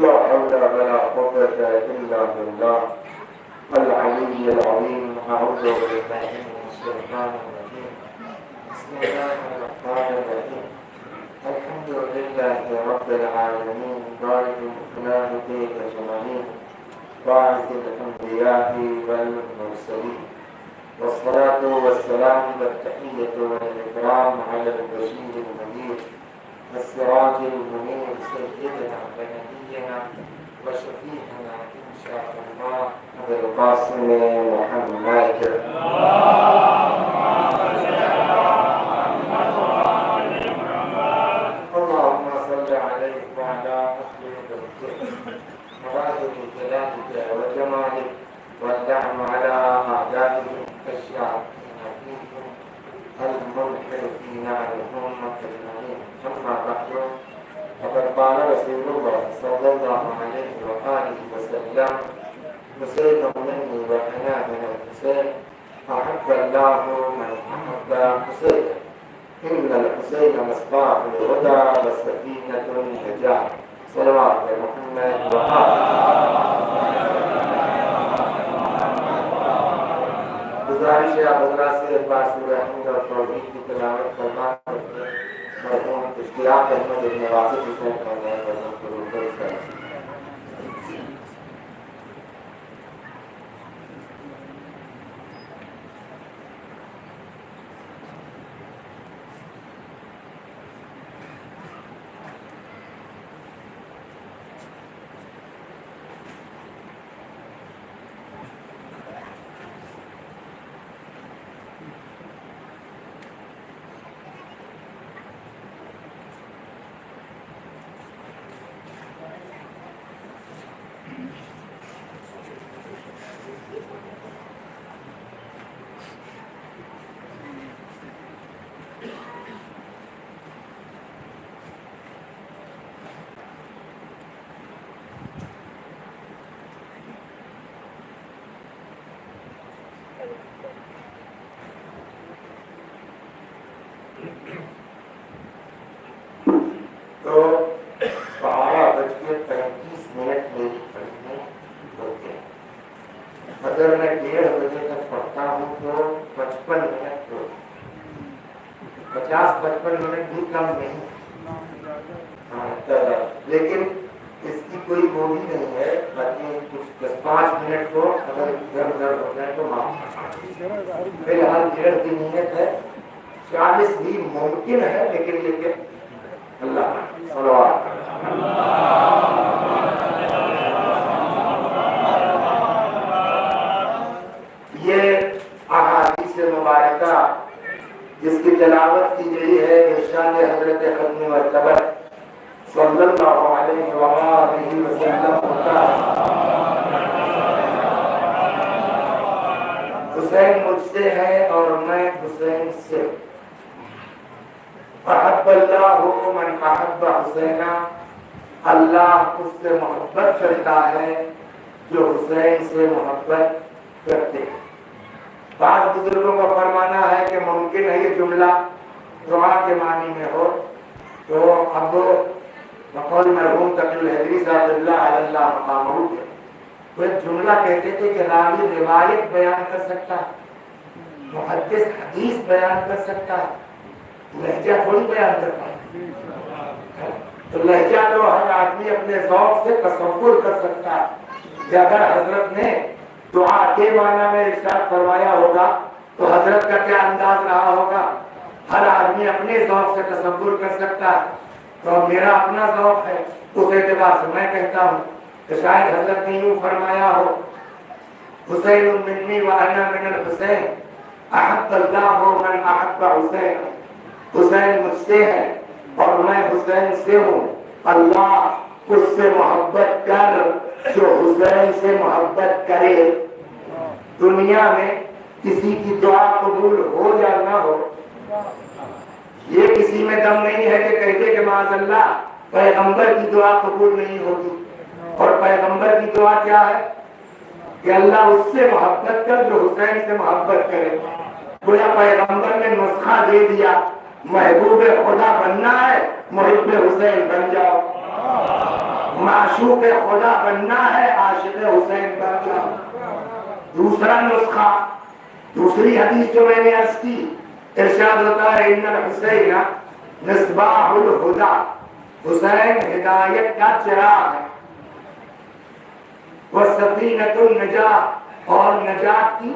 لا حول ولا قوة إلا بالله العلي العظيم. أعوذ بالله من الشيطان الرجيم. بسم الله الرحمن الرحيم. الحمد لله رب العالمين بارئ الأكوان أجمعين باعث الأنبياء والمرسلين والصلاة والسلام والتحية والإكرام على البشير النذير السراج المنير سيدنا ونبينا وشفيعنا إن شاء الله أبي القاسم محمد. اللهم صل عليه وعلى أهل بيته مواهب جلالك وجمالك والدعم على أعدائه الشاعرين فيكم المنحرفين عنهم أجمعين. أما بعد فقد قال رسول الله صلى الله عليه وآله وسلم: حسين مني وأنا من الحسين أحب الله من أحب حسين إن الحسين مصباح الهدى وسفينة النجاة. صلوات محمد گزارش ہے آپ حضرات سے ایک بار سورہ حمد اور توحید کی تلاوت فرما کرتے مرحوم اشتیاق احمد ابن واقف حسین کا نیا مرحوم کو روح اس کا تو 12:35 میں پڑھنے ہوتے ہیں. اگر میں 1:30 بجے تک پڑھتا ہوں تو 55 منٹ تو 50-55 منٹ بھی کم نہیں. لیکن اس کی کوئی وہ بھی نہیں ہے باقی کچھ 10-5 منٹ کو اگر ادھر ادھر ہو جائے تو معاف. فی الحال 1:30 کی نیت ہے. 40 بھی ممکن ہے لیکن اللہ صلوات. یہ احادیث مبارکہ جس کی تلاوت کی گئی ہے ارشاد حضرت ختم مرتبہ صلی اللہ علیہ وآلہ وسلم ہوتا ہے: حسین مجھ سے ہے اور میں حسین سے. احب اللہ من احب حسین. اللہ اس سے محبت کرتا ہے جو حسین سے محبت کرتے ہیں. بعض بزرگوں کا فرمانا ہے کہ ممکن ہے یہ جملہ دعا کے معنی میں ہو. تو اب بقول مرحوم تقی الحیدری صاحب اللہ علیہ اللہ مقامہ وہ جملہ کہتے تھے کہ راوی روایت بیان کر سکتا ہے, محدث حدیث بیان کر سکتا ہے, لہجہ تھوڑی بیان کر پائے. تو لہجہ تو ہر آدمی اپنے ذوق سے تصور کر سکتا ہے کہ اگر حضرت نے دعا کے معنی میں ارشاد فرمایا ہوگا تو حضرت کا کیا انداز رہا ہوگا. ہر آدمی اپنے ذوق سے تصور کر سکتا ہے. تو میرا اپنا ذوق ہے, اس اعتبار سے میں کہتا ہوں کہ شاید حضرت نے یوں فرمایا ہو: حسین منی وانا من الحسین احب اللہ من احب حسین. حسین مجھ سے ہے اور میں حسین سے ہوں. اللہ اس سے محبت کر جو حسین سے محبت کرے. دنیا میں کسی کی دعا قبول ہو یا نہ ہو یہ کسی میں دم نہیں ہے کہ کہتے کہ معاذ اللہ پیغمبر کی دعا قبول نہیں ہوگی. اور پیغمبر کی دعا کیا ہے کہ اللہ اس سے محبت کر جو حسین سے محبت کرے. گویا پیغمبر نے نسخہ دے دیا محبوب خدا بننا ہے محب حسین بن جاؤ، معشوق خدا بننا ہے عاشق حسین بن جاؤ۔ دوسرا نسخہ، دوسری حدیث جو میں نے عرض کی، ارشاد ہوتا ہے ان الحسین مصباح الہدی، حسین ہدایت کا چراغ ہے، وسفینۃ النجاۃ، اور نجات کی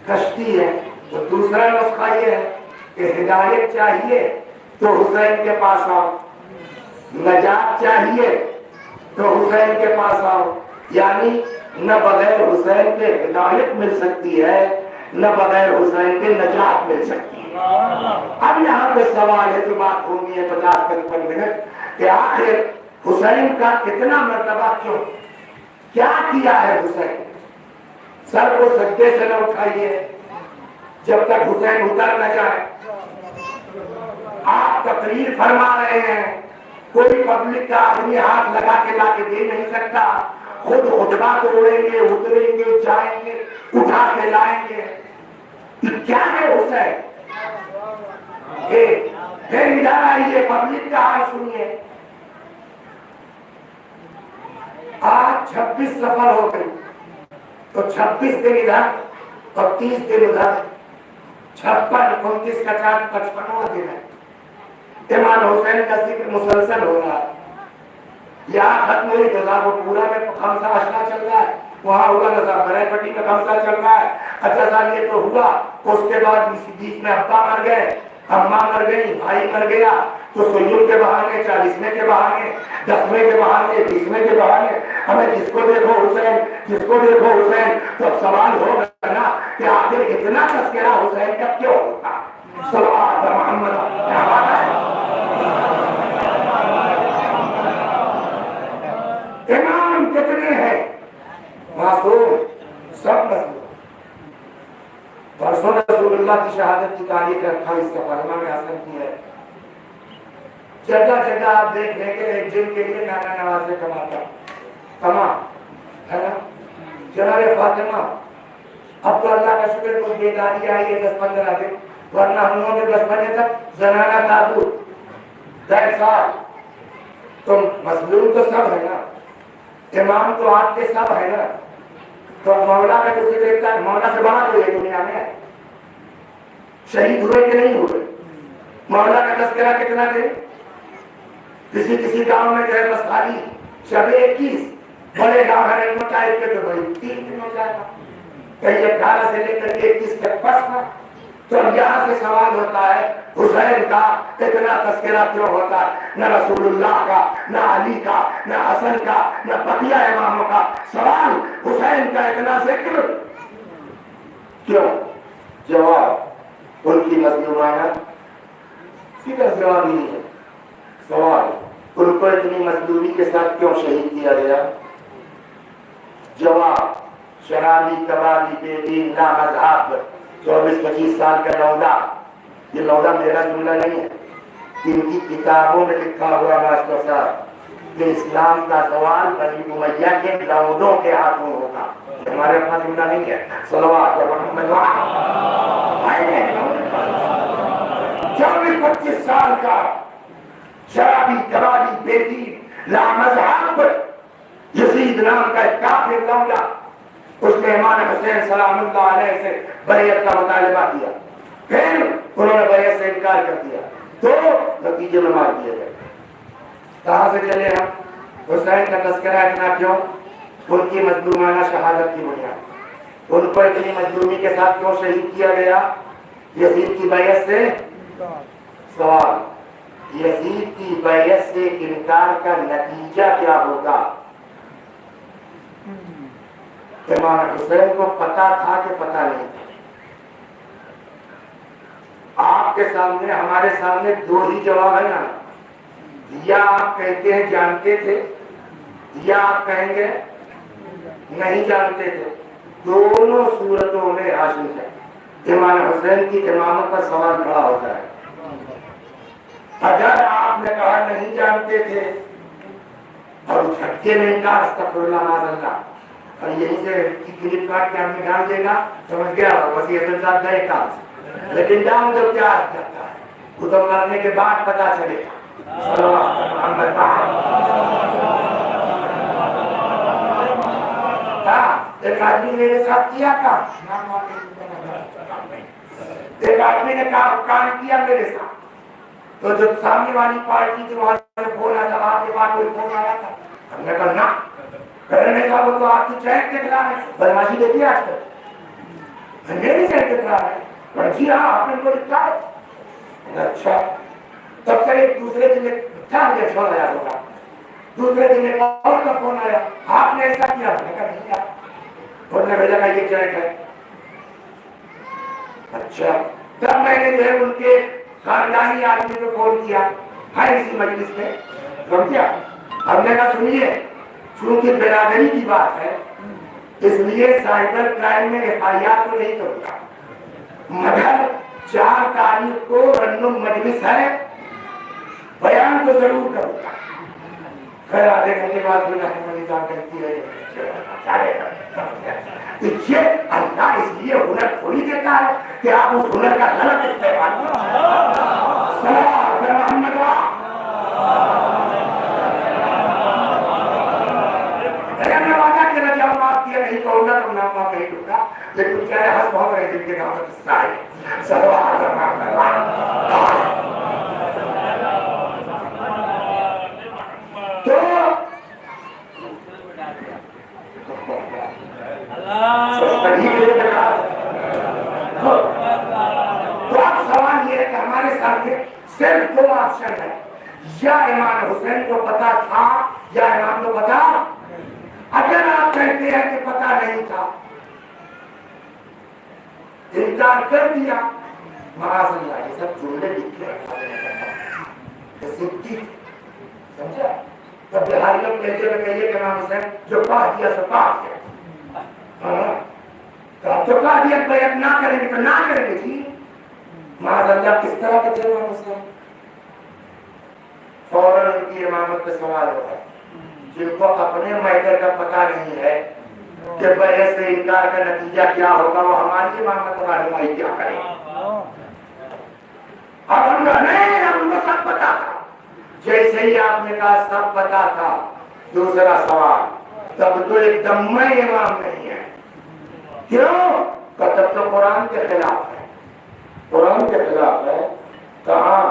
کشتی ہے۔ تو دوسرا نسخہ یہ ہے کہ ہدایت چاہیے تو حسین کے پاس آؤ، نجات چاہیے تو حسین کے پاس آؤ، یعنی نہ بغیر حسین کے ہدایت مل سکتی ہے، نہ بغیر حسین کے نجات مل سکتی ہے۔ اب یہاں پہ سوال ہے جو بات ہونی ہے 50-55 منٹ کہ آخر حسین کا اتنا مرتبہ کیوں، کیا کیا ہے حسین؟ سر کو سجدے سے نہ اٹھائیے جب تک حسین اتر نہ جائے۔ آپ تقریر فرما رہے ہیں، کوئی پبلک کا آدمی ہاتھ لگا کے لا کے دے نہیں سکتا، خود خطبہ توڑیں گے، اتریں گے، جائیں گے، اٹھا کے لائیں گے۔ کیا ہے حسین؟ پھر ادھر آئیے، پبلک کا حال سنیے۔ آج 26 سفر ہو گئی تو 26 دن ادھر اور 30 دن ادھر، 56 29 کا چار 55واں دن ہے۔ امام حسین کا ذکر مسلسل ہو رہا ہے، یہاں ختم ہوئی جزا وہ پورا میں خمسہ اشرا چل رہا ہے، وہاں ہوا نظر برائے پٹی میں خمسہ چل رہا ہے۔ اچھا سال یہ تو ہوا، اس کے بعد اسی بیچ میں ابا مر گئے، اماں مر گئی، بھائی مر گیا، تو سیوں کے بہانے، 40ویں کے بہانے، 10ویں کے بہانے، 20ویں کے بہانے، ہمیں جس کو دیکھو حسین، جس کو دیکھو حسین۔ تو اب سوال ہوگا نا کہ آخر اتنا تذکرہ حسین کا کیوں ہوتا؟ صلوات محمد، کیا بات ہے۔ امام کتنے ہیں؟ معصوم، سب مظلوم۔ پرسوں رسول اللہ کی شہادت کی تاریخ 28 کا فرمان میں حاصل کی ہے۔ جگہ جگہ آپ دیکھ لیں گے ایک دن کے لیے نانا نوازے کماتا تمام ہے نا، جناب فاطمہ۔ اب تو اللہ کا شکر کچھ بیداری آئی ہے 10-15 دن، ورنہ ہم لوگوں نے 10 بجے تک زنانہ تابوت 10 سال۔ تو مظلوم تو سب ہے نا، امام تو آپ کے سب ہے نا، تو مولا کا کسی دیکھتا ہے، مولا سے بڑا کوئی ہے دنیا میں؟ شہید ہوئے کہ نہیں ہوئے؟ مولا کا تذکرہ کتنا دے؟ کسی گاؤں میں جو ہے بس خالی شب 21، بڑے گاؤں ہے ٹائپ کے تو بھائی 3 دن ہو جائے گا، کہیں 18 سے لے کر 21 تک بس نا۔ تو یہاں سے سوال ہوتا ہے حسین کا اتنا تذکرہ کیوں ہوتا ہے؟ نہ رسول اللہ کا، نہ علی کا، نہ حسن کا، نہ بقیہ اماموں کا، سوال حسین کا اتنا ذکر کیوں؟ جواب ان کی مظلومانہ سیدھا جواب نہیں ہے، سوال ان کو اتنی مظلومی کے ساتھ کیوں شہید کیا گیا؟ جواب شرابی، کبابی، بے دین، لامذہب، 24-25 سال کا لوڈا، یہ لوڈا میرا جملہ نہیں ہے، ان کی کتابوں میں لکھا ہوا ماسٹر صاحب کہ اسلام کا زوال بنی امیہ کے لوڈوں کے ہاتھوں ہوگا، ہمارے اپنا جملہ نہیں ہے۔ صلوات محمد 24-25 سال کا شرابی، کبابی، بے دین، لامذہب، یزید نام کا ایک کافر لوڈا، اس نے امام حسین سلام اللہ علیہ سے بیعت کا مطالبہ کیا، پھر انہوں نے بیعت سے انکار کر دیا، تو نتیجے میں مار دیے گئے۔ کہاں سے چلے ہم؟ حسین کا تذکرہ اتنا کیوں؟ ان کی مظلومانہ شہادت کی بنیاد، ان کو اتنی مظلومی کے ساتھ کیوں شہید کیا گیا؟ یزید کی بیعت سے سوال، یزید کی بیعت سے انکار کا نتیجہ کیا ہوگا؟ امام حسین کو پتا تھا کہ پتا نہیں تھا؟ آپ کے سامنے، ہمارے سامنے دو ہی جواب ہے نا، یا آپ کہتے ہیں جانتے تھے، یا آپ کہیں گے نہیں جانتے تھے۔ دونوں صورتوں میں حاصل ہے، امام حسین کی امامت پر سوال کھڑا ہوتا ہے۔ اگر آپ نے کہا نہیں جانتے تھے اور جھٹکے میں انکار، استغفر اللہ معاذ اللہ، اور یہی سے کلپ کاٹ کے ہم نے ڈال دے گا، سمجھ گیا وسیع صاحب گئے کام سے، لیکن ڈال دو کیا کرتا ہے وہ تو مرنے کے بعد پتا چلے گا. ایک آدمی میرے ساتھ کیا کام, ایک آدمی نے کام کیا میرے ساتھ. تو جب سامنے والی پارٹی تھی وہاں سے فون آیا تھا, آپ کے بعد کوئی فون آیا تھا, ہم نے کہا نا کرنے کا, وہ تو آپ کی چیک دکھ رہا ہے, بدماشی دیکھیے آج کل میری چیک دکھ رہا ہے. جی ہاں آپ نے ان کو لکھا ہے. اچھا تب تک ایک دوسرے دن چھوڑ آیا ہوگا, دوسرے دن ایک اور کا فون آیا, آپ نے ایسا کیا, میں نے کہا نہیں کیا, انہوں نے بھیجا کہ یہ چیک ہے. اچھا تب میں نے جو ہے ان کے خاندانی آدمی کو فون کیا, ہے اسی مجلس میں, کیا ہم نے کہا سنیے, چونکہ برادری کی بات ہے اس لیے سائبر کرائم میں ایف آئی آر تو نہیں کروں گا, مگر 4 تاریخ کو رنم مجلس ہے, بیان تو ضرور کروں گا. خیر آدھے گھنٹے بعد کرتی ہے یہ اللہ اس لیے ہنر تھوڑی دیتا ہے کہ آپ اس ہنر کا غلط استعمال معاف کیا نہیں کہوں گا تو نام وہاں نہیں ڈوگا, لیکن کیا ہے ہنس بہت رہے جن کے نام کا قصہ ہے. تو اب سوال یہ ہے کہ ہمارے سامنے صرف 2 آپشن ہے, یا امام حسین کو پتا تھا یا امام کو پتا. اگر آپ کہتے ہیں کہ پتا نہیں تھا, انکار کر دیا, معاذ اللہ یہ سب جملے لکھے سمجھا. تب بہاریوں کو لہجے میں کہیے کہ امام حسین جو کہہ دیا سو کہہ دیا, تو کہہ دیا بیعت نہ کریں گے تو نہ کریں گے. جی معاذ اللہ کس طرح کے تھے امام حسین؟ فوراً ان کی امامت پہ سوال ہوگا. جن کو اپنے میٹر کا پتہ نہیں ہے کہ بیعت سے انکار کا نتیجہ کیا ہوگا, وہ ہماری امامت کو رہنمائی کیا کریں. اب ہم نہیں, ہم کو سب پتا تھا. جیسے ہی آپ نے کہا سب پتا تھا, دوسرا سوال, تب تو ایک دم میں امام نہیں ہے. کیوں؟ تب تو قرآن کے خلاف ہے, قرآن کے خلاف ہے. کہاں؟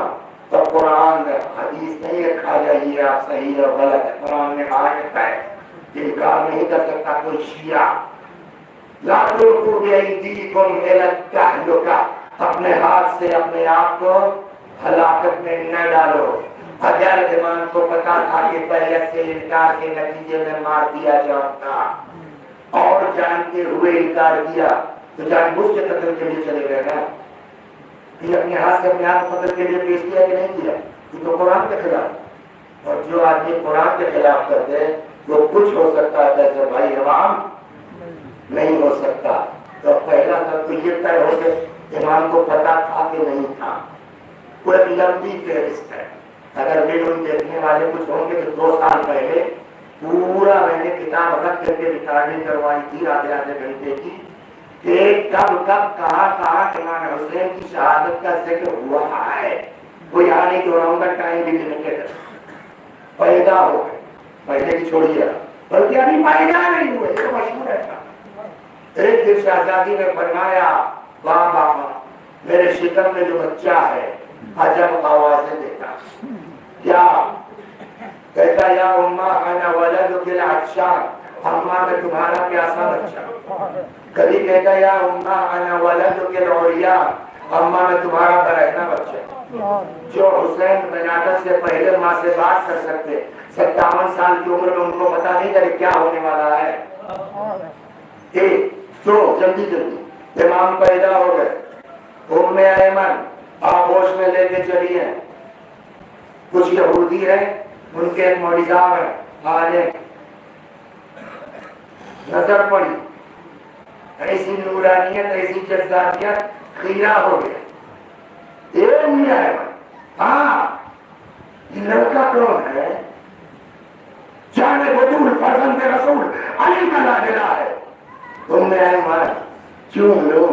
تب قرآن حدیث نہیں رکھا جائیے آپ صحیح اور غلط ہے. قرآن نے کہا ہے انکار نہیں کر سکتا کوئی شیعہ. لا تلقوا بأیدیکم الی التہلکہ, اپنے ہاتھ سے اپنے آپ کو ہلاکت میں نہ ڈالو. اگر امام کو پتا تھا کہ بیعت سے انکار کے نتیجے میں مار دیا جاتا اور جانتے ہوئے انکار کیا تو جان بوجھ کے قتل کے لیے چلے گئے نا. یہ اپنے ہاتھ سے اپنے آپ قتل کے لیے پیش کیا کہ نہیں کیا؟ یہ تو قرآن کے خلاف. اور جو آدمی قرآن کے خلاف کرتے وہ کچھ ہو سکتا ہے جیسے بھائی امام نہیں ہو سکتا. تو پہلا تو یہ طے ہو کہ امام کو پتا تھا کہ نہیں تھا. وہ ایک لمبی فہرست ہے. اگر ویڈیو دیکھنے والے کچھ ہوں گے تو 2 سال پہلے پورا میں نے کتاب رکھ کر کے ریکارڈنگ کروائی تھی آدھے گھنٹے کی, کہ کب کہاں امام حسین کی شہادت کا ذکر ہوا ہے. وہ یہاں نہیں دہراؤں گا, ٹائم بھی لمیٹڈ ہے. پیدا ہو گئے, پہلے کی چھوڑیے, بلکہ ابھی پیدا نہیں ہوئے, یہ مشہور ہے. ایک دن شہزادی نے فرمایا واہ بابا میرے شکم میں جو بچہ ہے عجب آوازیں دیتا. کیا کہتا؟ یا اماں انا ولدک العطشان, اماں میں تمہارا پیاسا بچہ. کبھی کہتا یا اماں انا ولدک العریان, اماں میں تمہارا برہنہ بچہ. جو حسین ولادت سے پہلے ماں سے بات کر سکتے, 57 سال کی عمر میں ان کو پتا نہیں تھا کہ کیا ہونے والا ہے. تو جلدی امام پیدا ہو گئے. ام ایمن آغوش میں لے کے چلی ہے. کچھ یہودی ہے, ان کے ایک معجزہ ہے, عالم نظر پڑی, ایسی نورانیت ایسی جذابیت, خیرہ ہو گیا. یہ ام ایمن, ہاں یہ لڑکا کون ہے؟ جانے بطول فرزند رسول علی کا لاڈلا ہے. ام ایمن چون لو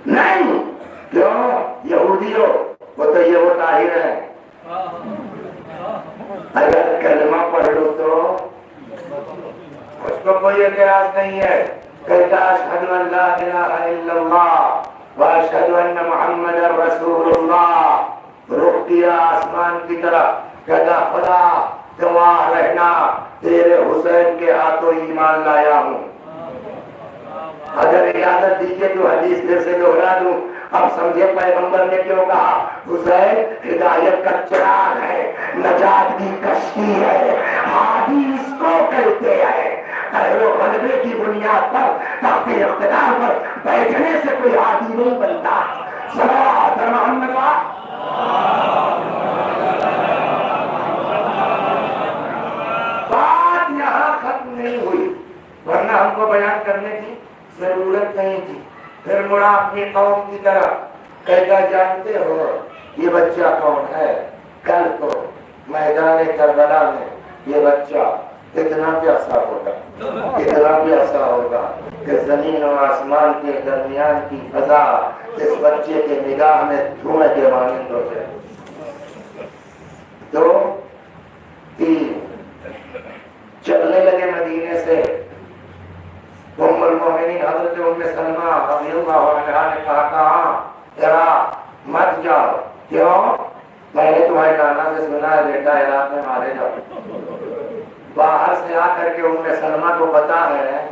نہیں, کیوں؟ یہودی ہو, وہ تو یہ وہ طاہر اعتراض نہیں ہے. کہتا اشہد ان لا الہ الا اللہ واشہد ان محمد رسول اللہ. رخ کیا آسمان کی طرف، کہتا خدا گواہ رہنا تیرے حسین کے ہاتھوں ایمان لایا ہوں. اگر اجازت دیجیے تو حدیث پھر سے دوہرا دوں. اب سمجھے پیغمبر نے کیوں کہا حسین ہدایت کا چراغ ہے، نجات کی کشتی ہے. ہادی اس کو کہتے ہیں اہل و غلبے کی بنیاد پر، تاکہ اقتدار پر بیٹھنے سے کوئی ہادی نہیں بنتا. صلوات محمد. بات یہاں ختم نہیں ہوئی، ورنہ ہم کو بیان کرنے کی ضرورت نہیں تھی. پھر مڑا اپنی قوم کی طرف، کہتا جانتے ہو یہ بچہ کون ہے؟ کل کو میدان کربلا میں یہ بچہ اتنا پیاسا ہوگا، اتنا پیاسا ہوگا کہ زمین و آسمان کے درمیان کی فضا اس بچے کے نگاہ میں دھوئیں کے مانند ہو جائے. 2 3 چلنے لگے مدینے سے. ام المومنین حضرت ام سلمہ رضی اللہ عنہا نے کہا کہاں ذرا مت جاؤ. کیوں؟ میں نے تمہارے نانا سے سنا ہے بیٹا عراق میں مارے جاؤ. باہر سے آ کر کے ام سلمہ کو پتا ہے،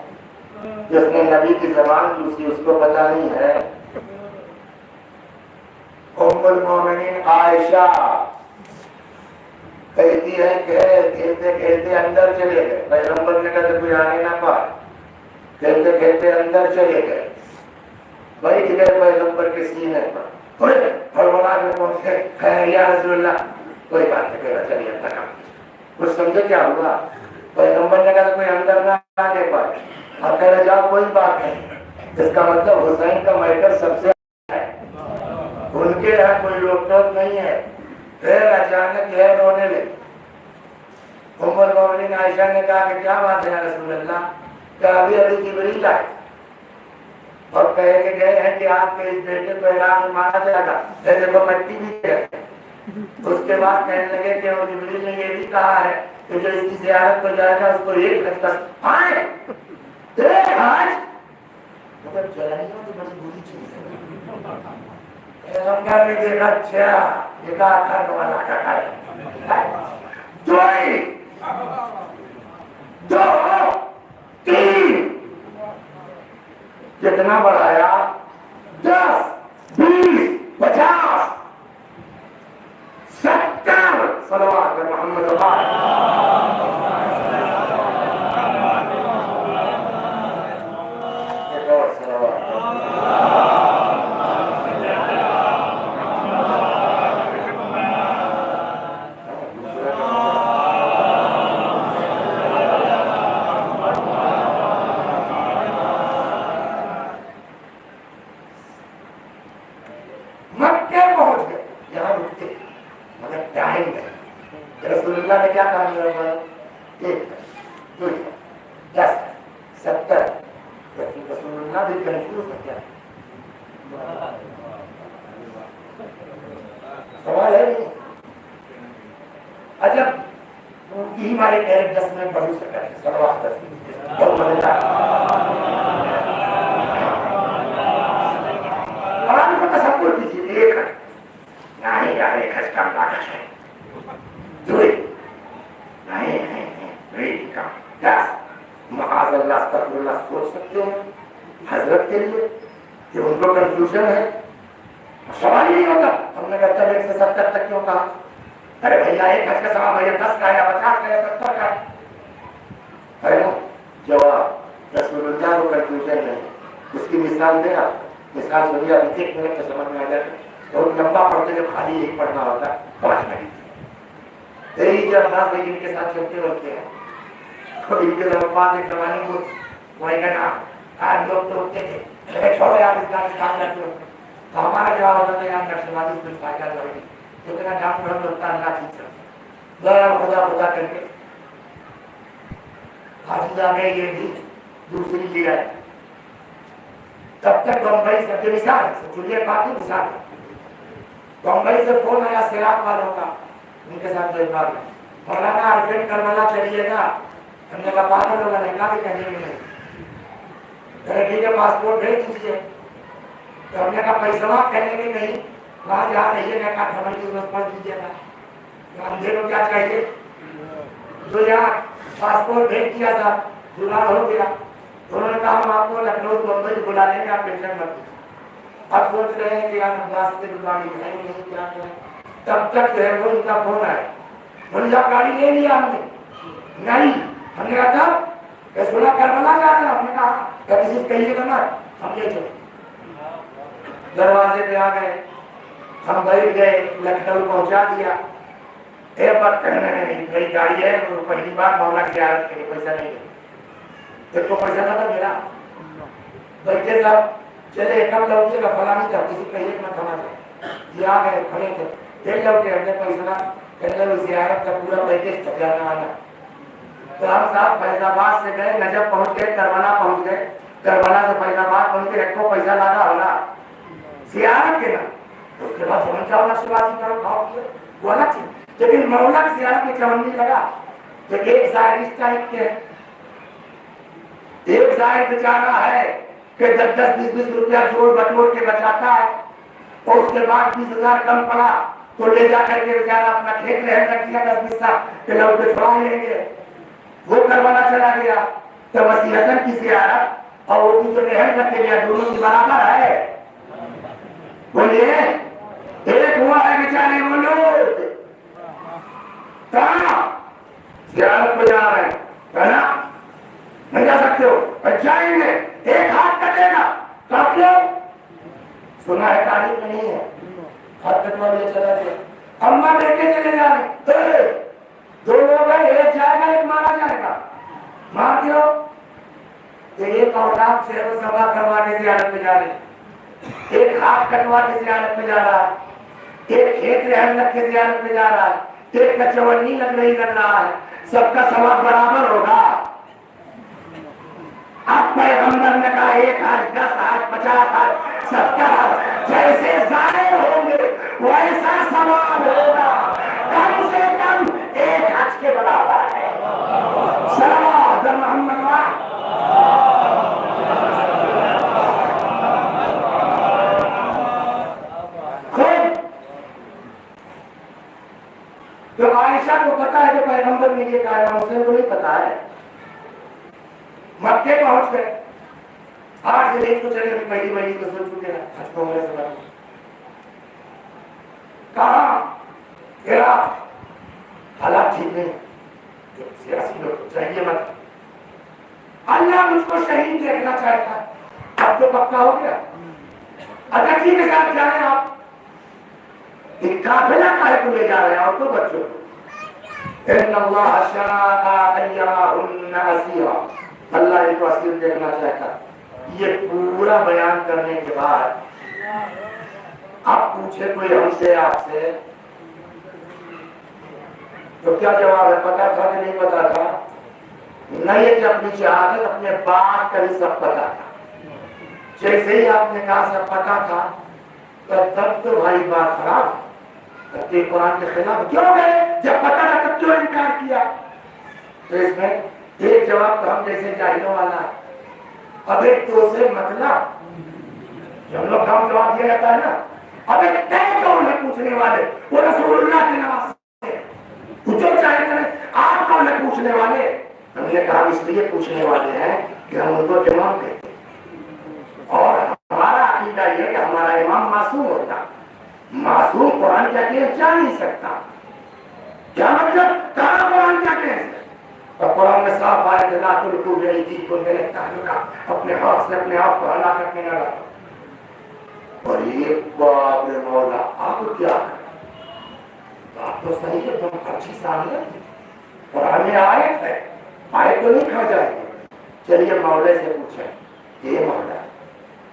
جس نے نبی کی زبان چوسی اس کو پتا نہیں ہے. ام المومنین عائشہ کہتی ہے کہ کھیلتے کھیلتے اندر چلے گئے. پیغمبر نے کہا کوئی آنے نہ پائے. کھیلتے کھیلتے اندر چلے گئے، بیٹھ گئے پیغمبر کے سینے پر. فرمایا کہ پہنچے یا رسول اللہ کوئی بات نہیں، کہا چلیے اپنا کام. کچھ سمجھے کیا ہوا؟ پیغمبر نے کہا کوئی اندر نہ آنے پائے. اب کہہ رہے جاؤ کوئی بات نہیں. اس کا مطلب حسین کا میٹر سب سے ہے، ان کے یہاں کوئی روک ٹوک نہیں ہے. پھر اچانک یہ رونے لگے. ام المومنین عائشہ نے کہا کہ کیا بات ہے یا رسول اللہ؟ کہ ابھی جبریل آئے اور کہے کہ گئے ہیں کہ آپ کے اس بیٹے کو عراق میں مارا جائے گا. دیکھو مٹی بھی ہے. اس کے بعد کہنے لگے کہ وہ جبریل نے یہ بھی کہا ہے کہ جو اس کی زیارت کو جائے گا اس کو ایک خط آئے آج مگر جلائیوں کی بڑی بری چیز ہے. پیغمبر نے دیکھا اچھا یہ کہا کھانے والا کا کھائے. 2 3 کتنا بڑھایا؟ 10 20 50 70. صلوات محمد رسول اللہ نے کیا کہا؟ 1 2 10 70. رسول اللہ بھی کنفیوز ہے. کیا سوال ہے نہیں؟ عجب یہی ہمارے کہہ 10 میں بڑھ سکتا ہے. صلوات بہت مزیدار. اور آپ کو تصور کیجیے 1 نہیں یار 1 حج کام لاکھ ہے. 2 نہیں معاذ اللہ استغفر اللہ. سوچ سکتے ہیں حضرت کے لیے کہ ان کو کنفیوژن ہے. سوال ہی نہیں ہوتا. ہم نے کہا 1 سے 70 تک کیوں کہا؟ ارے بھیا 1 حج کا ثواب ہے 10 کا یا 50 کا یا 70 کا ہے نا. جواب رسول اللہ کو کنفیوژن نہیں. اس کی مثال دیں آپ. مثال سنیے ابھی 1 منٹ میں سمجھ میں آ جائے. بہت لمبا پڑھتے جو خالی ایک پڑھنا ہوتا ہے 5 منٹ. یہی جب آپ ان کے ساتھ چلتے ہوتے ہیں تو ان کے پاس ایک زمانے کو وہی کہنا آج لوگ تو ہوتے تھے چھوڑے آپ اس کام سے کام کرتے ہو. تو ہمارا جواب ہوتا تھا یار نقشبازی کچھ فائدہ کرے گی. اتنا کام کرو تو اتنا اللہ ٹھیک کرتا. ذرا خدا خدا کر کے حاصل آ گئے. یہ بھی دوسری چیز ہے. تب تک بمبئی سب کی مثال چلیے باقی مثال ہے. بمبئی سے فون آیا سیراب والوں کا. ان کے ساتھ جو بات ہے مولانا عرفین کربلا چلیے گا. ہم نے کہا پاگل ہوگا نہیں کہا کہ کہنے میں نہیں. ٹھیک ہے پاسپورٹ بھیج دیجیے. تو ہم نے کہا پیسہ کہنے میں نہیں وہاں جہاں رہیے گا کہا سمجھ کے بس پہنچ دیجیے گا. ہم کو کیا چاہیے. تو یہاں پاسپورٹ بھیج دیا تھا جگاڑ ہو گیا. انہوں نے کہا ہم آپ کو لکھنؤ بمبئی بلا لیں گے آپ ٹینشن مت. اب سوچ رہے ہیں کہ یار راستے بلوانی ہے نہیں کیا کریں. تب تک جو ہے وہ ان کا فون آیا. بولے جب گاڑی لے لیا ہم نے. نہیں ہم نے کہا تب سنا کربلا جا رہا. ہم نے کہا کسی سے کہیے گا نا ہم لے چلے. دروازے پہ آ گئے. ہم بیٹھ گئے. لکھنؤ پہنچا دیا. ایئرپورٹ کہنے نہیں میری گاڑی ہے وہ پہلی بار مولا کی زیارت کے لیے پیسہ نہیں ہے. ایک کو پیسہ تھا میرا بیٹھے صاحب چلے کب لوٹے گا فلاں نہیں تھا کسی کہیے میں تھما جائے. یہ آ گئے کھڑے تھے. ایک لوٹے ہم نے پیسہ کہنے زیارت کا پورا پیکج تھا جانا والا. تو ہم صاحب فیض آباد سے گئے نجف پہنچ گئے کربلا پہنچ گئے. کربلا سے فیض آباد پہنچ کے ایک کو پیسہ لانا ہونا زیارت کے نا. اس کے بعد پہنچا ہونا شبازی کرو کھاؤ کیے وہ الگ چیز. لیکن مولا کی زیارت میں چمنی لگا کہ ایک ظاہر اس ٹائپ کے ایک ظاہر بیچارہ ہے کہ 10-10 روپیہ جوڑ بٹور کے بچاتا ہے اور اس کے بعد 20,000 کم پڑا تو لے جا کر کے بیچارہ اپنا کھیت رہن رکھ دیا 10 کہ لوگ کو چھوڑا لیں گے. وہ کربلا چلا گیا. تو وسیع حسن کی زیارت اور وہ جو رہن رکھ گیا دونوں کی برابر ہے. بولیے ایک ہوا ہے بیچارے وہ لوگ کہاں زیارت پہ جا رہے ہیں کہنا نہیں جا سکتے ہو جائیں گے ایک ہاتھ کٹے گا کاٹ لو. سنا ہے تاریخ میں نہیں ہے. ہاتھ کٹوا لے چلا گیا. اما بیٹے چلے جا رہے دو لوگ ہیں ایک جائے گا ایک مارا جائے گا. مار دیو. ایک اولاد سے وہ سبا کروا کے زیارت پہ جا رہے. ایک ہاتھ کٹوا کے زیارت پہ جا رہا ہے. ایک کھیت رہن رکھ کے زیارت پہ جا رہا ہے. ایک کا چونی لگ رہا ہے. سب کا ثواب برابر ہوگا. اب پیغمبر نے کہا 1 ہاتھ 10 ہاتھ 50 ہاتھ 70 ہاتھ جیسے ظاہر ہوں گے ویسا ثواب ہوگا. کم سے کم 1 حج کے برابر ہے. صلوات محمد تو عائشہ کو پتا ہے کہ پیغمبر نے یہ کہا ہے اسے تو نہیں پتا ہے. مکے پہنچ گئے. 8 دن کو چلے پہلی مہینے کو سن چکے ہیں حج کو عمرے سے کہاں تیرا حالات ٹھیک نہیں. جو سیاسی لوگ چاہیے مت. اللہ مجھ کو شہید دیکھنا چاہتا ہے. اب تو پکا ہو گیا. اچھا ٹھیک ہے صاحب جا رہے ہیں آپ. قافلہ کاہے کو لے جا رہے ہیں اور تو بچوں ان اللہ شاء ایہن اسیرا. اللہ ان کو اسیر دیکھنا چاہتا. یہ پورا بیان کرنے کے بعد آپ پوچھے کوئی ہم سے آپ سے تو کیا جواب ہے؟ پتا تھا کہ نہیں پتا تھا؟ نہیں کہ اپنی شہادت اپنے باپ کا بھی سب پتا تھا. جیسے ہی آپ نے کہا سب پتا تھا تب تو بھائی بات خراب. قرآن کے خلاف کیوں گئے؟ جب پتا تھا تب کیوں انکار کیا؟ تو اس میں ایک جواب تو ہم جیسے جاہلوں والا ہے. اب ایک تو سے مطلب جو ہم لوگ ہم جواب دیا جاتا ہے نا. اب ایک طے کون ہے پوچھنے والے؟ وہ رسول اللہ کے نواز سے جو چاہے کریں. آپ کون ہے پوچھنے والے؟ ہم نے کہا اس لیے پوچھنے والے ہیں کہ ہم ان کو امام کہتے ہیں اور ہمارا عقیدہ یہ کہ ہمارا امام معصوم ہوتا. معصوم قرآن کیا کہ جا نہیں سکتا. کیا مطلب؟ کہاں قرآن کیا کہ اور قرآن میں صاف آئے کہ لا تلقوا بأیدیکم إلى التہلکہ. اپنے ہاتھ سے اپنے آپ کو ہلاکت میں نہ ڈالو. اور یہ باپ رے مولا آپ کیا کریں؟ بات تو صحیح ہے. تم اچھی سامنے قرآن میں آیت ہے. آیت تو نہیں کھا جائے گی. چلیے مولے سے پوچھیں یہ مولا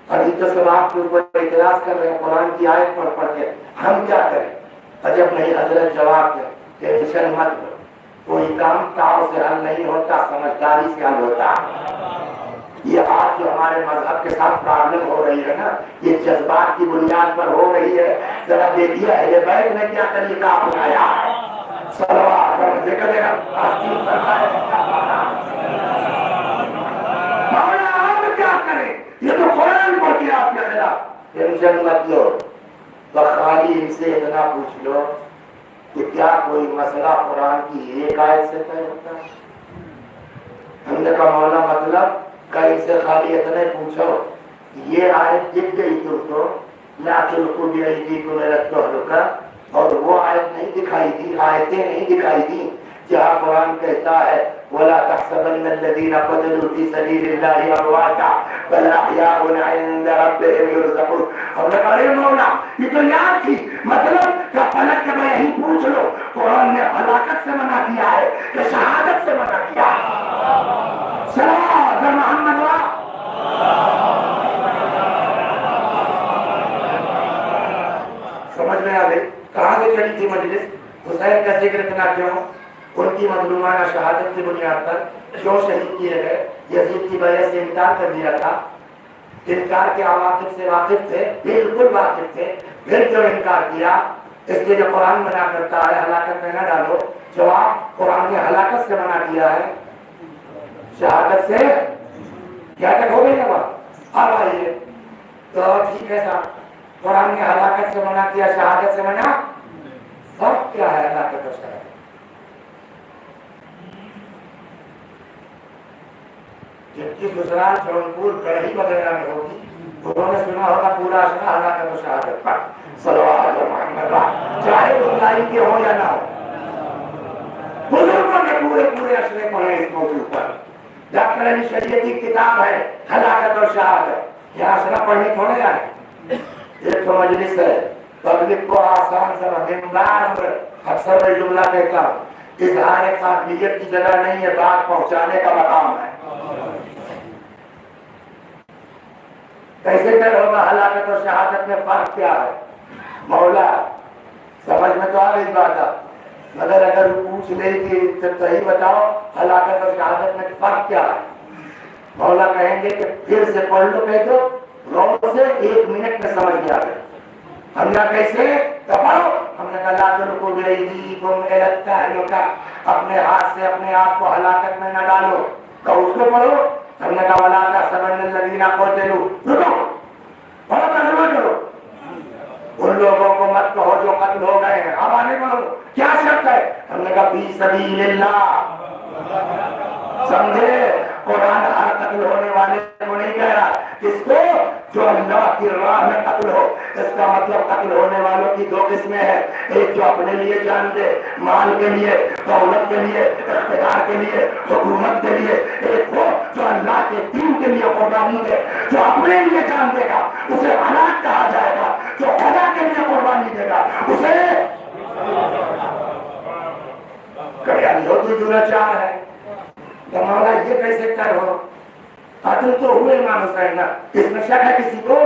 اور یہ تو سب آپ کے اوپر اعتراض کر رہے ہیں قرآن کی آیت پڑھ کے. ہم کیا کریں؟ عجب نہیں. حضرت جواب دیں کہ ٹینشن مت لو. کوئی کام تاؤ سے حل نہیں ہوتا سمجھداری سے حل ہوتا. یہ آج جو ہمارے مذہب کے ساتھ پرابلم ہو رہی ہے نا یہ جذبات کی بنیاد پر ہو رہی ہے. ذرا دیکھیے اہل بیت نے کیا طریقہ اپنایا. صلوات ذکر مولا آپ کیا کریں؟ یہ تو قرآن پڑھ کے آپ کے خلاف ٹینشن مت لو، خالی ان سے اتنا پوچھ لو کہ کیا کوئی مسئلہ قرآن کی ایک آیت سے طے ہوتا ہے؟ ہم نے کہا مولا مطلب کہیں سے خالی اتنے پوچھو یہ آیت دکھ گئی تو لا تلقوا بأيديكم إلى التهلكة، اور وہ آیت نہیں دکھائی دی، آیتیں نہیں دکھائی دی جہاں قرآن کہتا ہے وَلَا تَحْسَبَنَّ الَّذِينَ قَتَلُوا فِي سَبِيلِ اللَّهِ أَمْوَاتًا بَلْ أَحْيَاءٌ عِندَ رَبِّهِمْ يُرْزَقُونَ۔ ہم نے کہا اے مولا یہ تو یاد تھی، مطلب کہ پلٹ کے میں یہی پوچھ لو قرآن نے ہلاکت سے منع کیا ہے کہ شہادت سے منع کیا ہے؟ صلوات محمد سمجھ میں آ گئی کہاں سے چلی تھی مجلس؟ حسین کا ذکر اتنا کیوں؟ ان کی مظلومانہ شہادت کی بنیاد پر کیوں شہید کیے گئے؟ یزید کی وجہ سے انکار کر دیا تھا، انکار کے عواقب سے واقف تھے، بالکل واقف تھے، پھر کیوں انکار کیا؟ اس لیے جو قرآن منع کرتا ہے ہلاکت میں نہ ڈالو، جواب قرآن نے ہلاکت سے منع کیا ہے، شہادت سے کیا تک ہو گئی نا بات؟ اب آئیے تو ٹھیک ہے صاحب، قرآن نے ہلاکت سے منع کیا، شہادت سے منع، فرق کیا ہے ہلاکت اور شہادت؟ جب کی سسرال جونپور کڑھی وغیرہ میں ہوگی انہوں نے سنا ہوگا پورا اشرا ہلاکت و شہادت پر، صلوات محمد، چاہے اس لائی کے ہو یا نہ ہو، بزرگوں نے پورے پورے اشرے پڑھے اس موضوع پر۔ ڈاکٹر علی شریعت کی کتاب ہے ہلاکت اور شہادت، یہ اشرا پڑھنے تھوڑے جائیں، ایک تو مجلس ہے، پبلک کو آسان سے منبر اکثر میں جملہ کہتا ہوں، اظہار قابلیت کی جگہ نہیں ہے، بات پہنچانے کا مقام ہے۔ کیسے کر ہوگا ہلاکت اور شہادت میں فرق کیا ہے؟ مولا سمجھ میں تو آ گئی بات ہے، مگر اگر پوچھ لے کہ صحیح بتاؤ ہلاکت اور شہادت میں فرق کیا ہے؟ مولا کہیں گے کہ پھر سے پڑھ لو، کہہ دو روز سے 1 منٹ میں سمجھ گیا ہے۔ ہم نے کیسے پڑھو؟ ہم نے کہا لا تلقوا بأيديكم إلى التهلكة، اپنے ہاتھ سے اپنے آپ کو ہلاکت میں نہ ڈالو، تو اس کو پڑھو۔ ہم نے کہا وَلَا تَحْسَبَنَّ الَّذِينَ قُتِلُوا، رکو پڑھو ترجمہ کرو، ان لوگوں کو مت کہو جو قتل ہو گئے ہیں، اب آنے پڑھو کیا شرط ہے؟ ہم نے کہا فی سبیل اللہ، سمجھے؟ قرآن ہر قتل ہونے والے کو نہیں کہہ رہا، کس کو؟ جو اللہ کی راہ میں قتل ہو۔ اس کا مطلب قتل ہونے والوں کی 2 قسمیں ہیں، ایک جو اپنے لیے جان دے، مال کے لیے، دولت کے لیے، اقتدار کے لیے، حکومت کے لیے، ایک وہ جو اللہ کے دین کے لیے قربانی دے۔ جو اپنے لیے جان دے گا اسے ہلاک کہا جائے گا، جو خدا کے لیے قربانی دے گا اسے کریالی ہوتی جو ناچار ہے۔ تو مولا یہ کیسے کر ہو؟ قتل تو ہوئے امام حسین، اس میں شک ہے کسی کو؟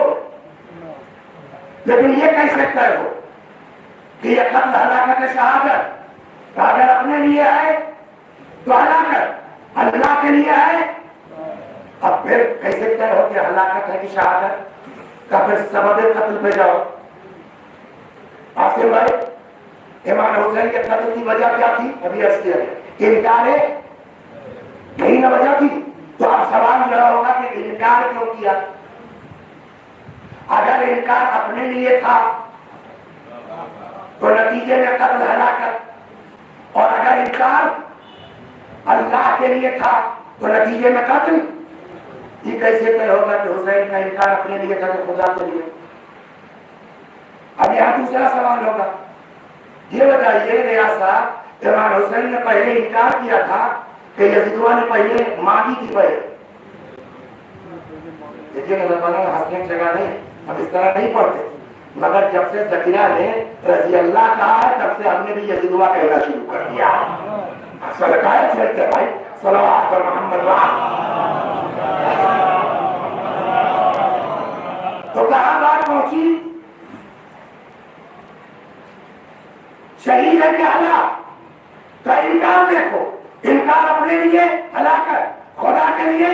لیکن یہ کیسے کر ہو کہ یہ قتل ہلاکت شہادت؟ اگر اپنے لیے ہے تو ہلاکت، اللہ کے لیے ہے، اب پھر کیسے طے ہو کہ ہلاکت ہے کہ شہادت کا؟ پھر سبب قتل پہ جاؤ۔ آصف بھائی امام حسین کے قتل کی وجہ کیا تھی؟ ابھی عرض کیا گیا انکار ہے، یہی نہ وجہ تھی۔ تو اب سوال یہ ہوگا کہ انکار کیوں کیا؟ اگر انکار اپنے لیے تھا تو نتیجے میں قتل ہلاکت، اور اگر انکار اللہ کے لیے تھا تو نتیجے میں قتل۔ یہ کیسے طے ہوگا کہ حسین کا انکار اپنے لیے تھا کہ خدا کے لیے؟ اب یہاں دوسرا سوال ہوگا، یہ بتائیے ریاست امام حسین نے پہلے انکار کیا تھا کہ یزیدوا نے پہلے مانگی تھی؟ پہلے دیکھیے ہنسنے کی جگہ نہیں، ہم اس طرح نہیں پڑھتے، مگر جب سے ذکیرہ نے رضی اللہ کہا ہے تب سے ہم نے بھی یزیدوا کہنا شروع کر دیا۔ صدقائے چھڑتے بھائی، صلوات پر محمد تو کہاں بات پہنچی؟ شہید ہے کہ ہلاک کا انکار؟ دیکھو انکار اپنے لیے ہلاکت، خدا کے لیے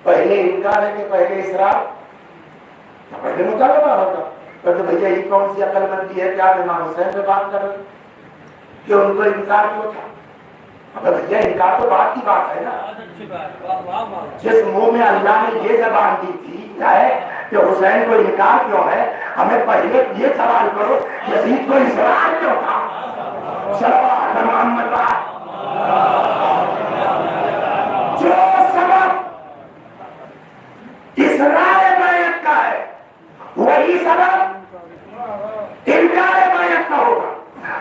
پہلے انکار ہے کہ پہلے اصرار؟ پہلے مطالبہ ہوگا تو بھیا یہ کون سی عقل مندی ہے کہ آپ امام حسین پہ بات کر رہے کہ ان کو انکار کیوں تھا؟ اگر بھیا انکار تو بات کی بات ہے نا. جس منہ میں اللہ نے یہ زبان دی تھی ہے کہ حسین کو انکار کیوں ہے، ہمیں پہلے یہ سوال کرو یزید کو اصرار کیوں تھا؟ صلوات محمد جو سبب اصرار بیعت کا ہے وہی سبب انکار بیعت کا ہوگا.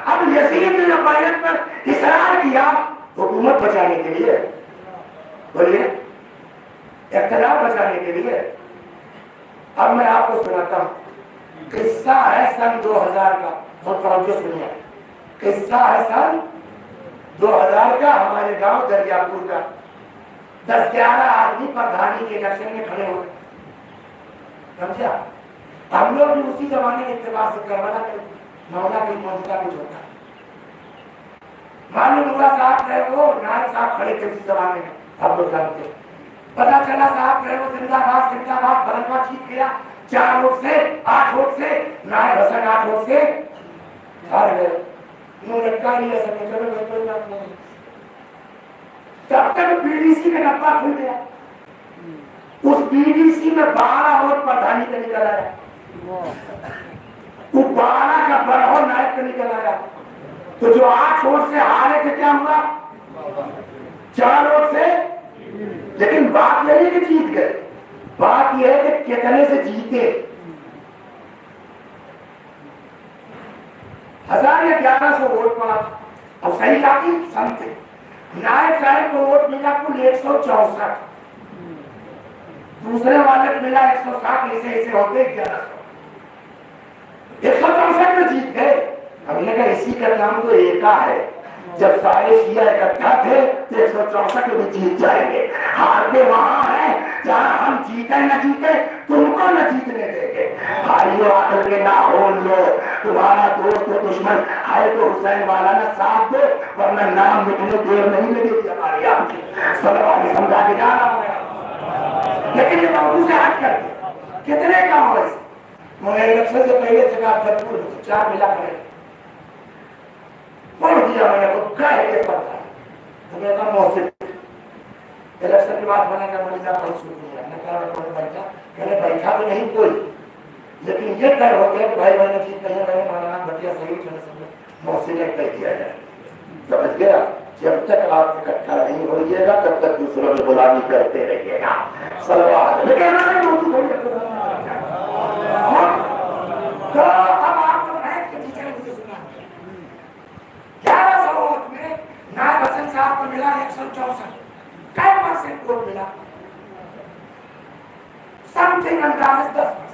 اب یزید نے بیعت پر اصرار کیا حکومت بچانے کے لیے، بولیے اختلاف بچانے کے لیے. اب میں آپ کو سناتا ہوں قصہ ہے سن 2000 کا، بہت توجہ سنیے. قصہ ہے سن 2000 کا، ہمارے گاؤں دریا پور کا. 10-11 آدمی پردھانی کے الیکشن میں کھڑے ہوئے، سمجھا؟ ہم لوگ بھی اسی زمانے کے اتباع سے کربلا کے مولا کی موجودہ کچھ ہوتا ہے. معلوم ہوا صاحب رہے وہ نائب صاحب کھڑے تھے اسی زمانے میں، آپ لوگ جانتے ہیں. پتا چلا صاحب رہے وہ زندہ باد بلنوا جیت گیا 4 ووٹ سے 8 ووٹ سے، نائب حسن 8 ووٹ سے ہار گئے. انہوں نے کہا نہیں ایسا نہیں کرو، کوئی بات نہیں. تب تک بی ڈی سی کا ڈبہ کھل گیا. اس بی ڈی سی میں 12 ووٹ پردھانی کا نکل آیا، وہ 12 کا بڑھو نائب کا نکل آیا. تو جو 8 ووٹ سے ہارے تھے کیا ہوا؟ 4 ووٹ سے. لیکن بات یہ ہے کہ جیت گئے، بات یہ ہے کہ کتنے سے جیتے. 1000 یا 1100 ووٹ پڑا تھا. اب صحیح کافی سم تھے. نائب صاحب کو ووٹ ملا کل 164، دوسرے والے کو ملا 160، ایسے ہوتے 1100. 164 میں جیت گئے. ہم نے کہا اسی کا نام تو ایکا ہے. جب سارے شیعہ اکٹھا تھے تو 164 میں جیت جائیں گے. ہارتے وہاں ہیں جہاں ہم جیتے نہ جیتے تم کو نہ جیتنے دیں گے. بھائیو آخر کے نہ ہو لو، تمہارا دوست و دشمن ہے تو حسین والا نہ ساتھ دو، ورنہ نام لکھنے دیر نہیں لگے گی ہماری آپ کی. صلوات میں سمجھا کے جانا ہوگا. لیکن یہ موضوع سے ہٹ کر کے کتنے کام ہوئے میں الیکشن سے پہلے جگہ جب 4 ملا کرے بول دیا میں نے کو کہہ کے پڑھا. تو میں کہا محسن الیکشن کی بات بنا کر مریضہ بہت شروع کیا. میں کہا میں بیٹھا، میں نے بیٹھا تو نہیں کوئی، لیکن یہ طے ہو گیا کہ بھائی میں نے جیت نہیں ہے. مولانا بٹیا صحیح محسن نے کہہ دیا ہے. سمجھ گیا؟ جب تک آپ اکٹھا نہیں ہوئیے گا تب تک دوسروں میں غلامی کرتے رہیے گا. صلوات. لیکن انہوں نے موضوع ہو گیا. تو اب آپ کو بیٹھ کے ٹیچر نے مجھے سنا 1100 ووٹ میں نائب حسن صاحب کو ملا 164. کئی پرسنٹ ووٹ ملا؟ سم تھنگ انداز 10%.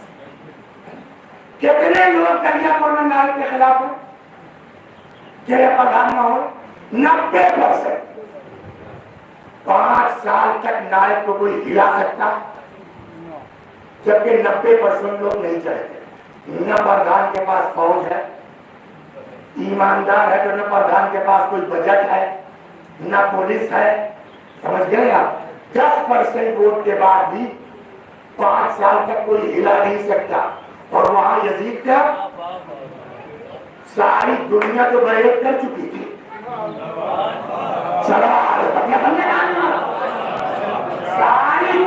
کتنے لوگ دریا پور میں نائب کے خلاف ہیں کہ پردھان نہ ہو؟ 90%. 5 سال تک نائب کو کوئی ہلا سکتا جبکہ 90% لوگ نہیں چاہتے. نہ پردھان کے پاس فوج ہے، ایماندار ہے تو نہ پردھان کے پاس کوئی بجٹ ہے، نہ پولیس ہے. سمجھ گئے آپ؟ 10% ووٹ کے بعد بھی 5 سال تک کوئی ہلا نہیں سکتا. اور وہاں یزید کیا ساری دنیا تو بیعت کر چکی تھی. ساری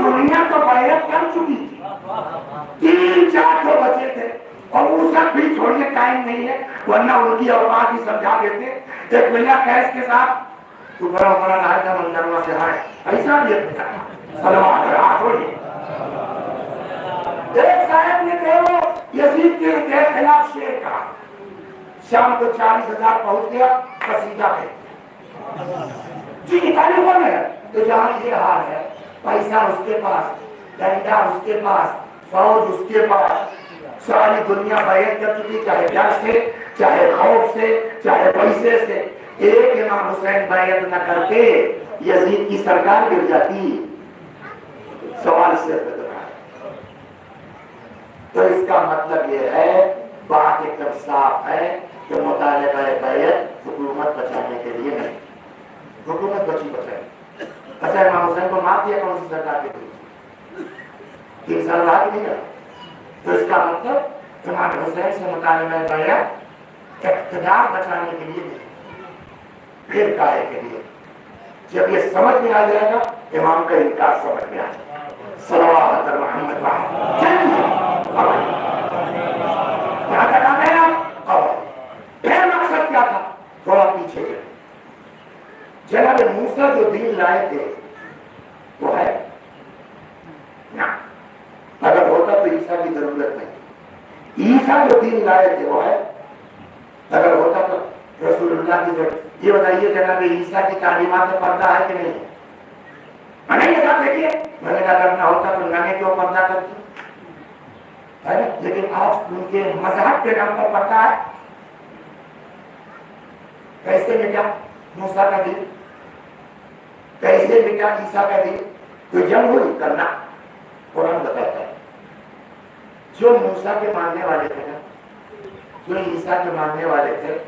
دنیا تو بیعت کر چکی تھی. 3-4 تو بچے تھے اور وہ سب بھی چھوڑنے ٹائم نہیں ہے، ورنہ ان کی اوقات ہی سمجھا دیتے. ایک ملا قیس کے ساتھ تو بڑا بڑا لایا تھا منظروا سے ہائے ایسا بھی سلوات رات ہوئی. ایک صاحب نے کہو یزید کے خلاف شعر کہا. شام کو 40,000 پہنچ گیا قصیدہ پہ. جی اتنی کون ہے؟ تو جہاں یہ حال ہے، پیسہ اس کے پاس، ڈنڈا اس کے پاس، فوج اس کے پاس، ساری دنیا بیعت کر چکی، چاہے ڈر سے، چاہے خوف سے، چاہے پیسے سے. ایک امام حسین بیعت نہ کرتے یزید کی سرکار گر جاتی. سوال صرف تو اس کا مطلب یہ ہے، بات ایک دم صاف ہے کہ مطالبہ بیعت حکومت بچانے کے لیے نہیں. حکومت بچائی. اچھا امام حسین کو مار دیا کون سی سرکار کے 3 سال رہا نہیں رہا. تو اس کا مطلب امام حسین سے مطالبہ بیعت اقتدار بچانے کے لیے نہیں، پھر کائے کے لیے۔ جب یہ سمجھ میں آ جائے گا امام کا انکار سمجھ میں آ جائے گا۔ صلوات محمد یہاں تک آ گئے نا؟ پھر مقصد کیا تھا؟ تھوڑا پیچھے گئے۔ جناب موسیٰ جو دین لائے تھے وہ ہے نہ، اگر ہوتا تو عیسیٰ کی ضرورت نہیں۔ عیسیٰ جو دین لائے تھے وہ ہے، اگر ہوتا تو رسول اللہ کی ضرورت۔ یہ بتائیے جناب عیسیٰ کی تعلیمات میں پردہ ہے کہ نہیں؟ نہیں ہے صاحب، دیکھیے میں نے کہا اگر نہ ہوتا تو نانے کیوں پردہ کرتی ہے نا؟ لیکن آج ان کے مذہب کے نام پر پردہ ہے۔ کیسے مٹا موسیٰ کا دین؟ کیسے مٹا عیسیٰ کا دین؟ تو جنگ ہوئی کرنا، قرآن بتاتا ہے۔ جو موسیٰ کے ماننے والے تھے نا، جو عیسیٰ کے ماننے والے تھے،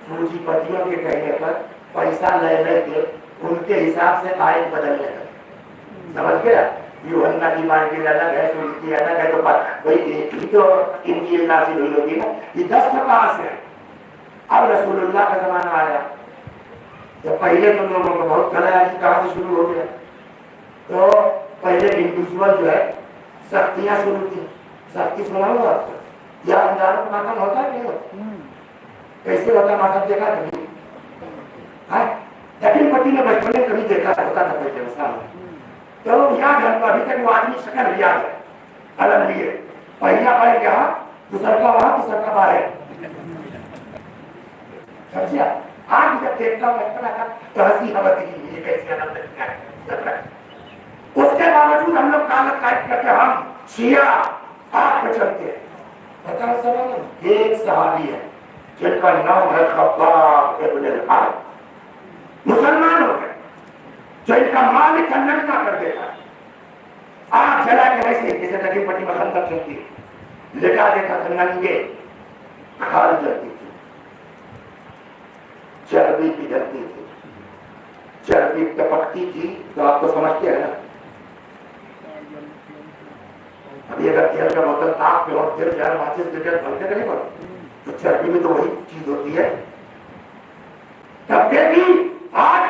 پوجی پتیوں کے کہنے پر پیسہ لے لے کے ان کے حساب سے آیت بدلنے لگے۔ سمجھ گیا؟ یوحنا کی بائبل الگ ہے تو ان کی الگ ہے، تو وہی ایک ہی تو انجیل نازل ہوئی ہوگی نا۔ یہ 10 کہاں سے ہے؟ اب رسول اللہ کا زمانہ آیا، جب پہلے تو لوگوں کو بہت کھلا ہے کہاں سے شروع ہو گیا، تو پہلے انڈیویجول جو ہے سختیاں شروع کی۔ سختی سنا ہوا آپ کو؟ یا انجانوں کا ماتم ہوتا ہے نہیں ہوتا؟ کیسے ہوتا ماتم دیکھا کبھی؟ دکن پٹی میں بچپن میں کبھی دیکھا ہوتا تھا کوئی انسان، تو یاد ہے ابھی تک وہ آدمی شکل یاد ہے۔ الگ لیے پہلا پیر یہاں، دوسرا کا وہاں، تیسرا کا باہر۔ سمجھا؟ آج جب دیکھتا ہوں تو ہنسی ہوتی ہے، یہ کیسی الگ طریقہ ہے۔ اس کے باوجود ہم لوگ کالت قائد کرتے ہم شیعہ آگ پہ چلتے ہیں۔ پتہ ہے سب ایک صحابی ہے جن کا نام ہے خباب ابن الحارث، مسلمان ہو گئے، جو ان کا مالک ننگا کر دیتا، آگ جلا کے ویسے جیسے دکن پٹی میں خندق چلتی ہے، لٹا دیتا تھا ننگے، کھال جلتی تھی، چربی پگھلتی تھی، چربی ٹپکتی تھی، تو آپ کو سمجھتے ہیں نا؟ ابھی اگر تیل کا بوتل آگ پہ اور گر جائے ماچس گر جائے بھلتے نہیں پڑو، تو چربی میں تو وہی چیز ہوتی ہے، تب کے بھی آگ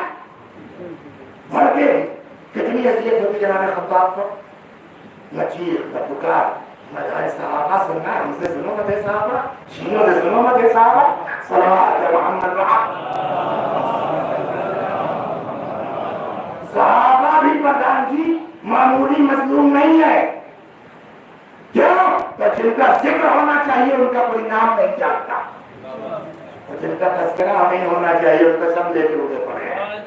بڑھ کے کتنی حیثیت ہوتی جناب خطاب کو، نچیر پکار مدائے صحابہ سننا ہے، ہم سے سنو مدائے صحابہ، شیعوں سے سنو مدائے صحابہ، صلوات محمد رحم۔ صحابہ بھی پردھان جی معمولی مظلوم نہیں ہے، کیوں؟ تو جن کا ذکر ہونا چاہیے ان کا کوئی نام نہیں جانتا، جن کا تذکرہ نہیں ہونا چاہیے ان کا سب لے کے اڑے پڑے ہیں۔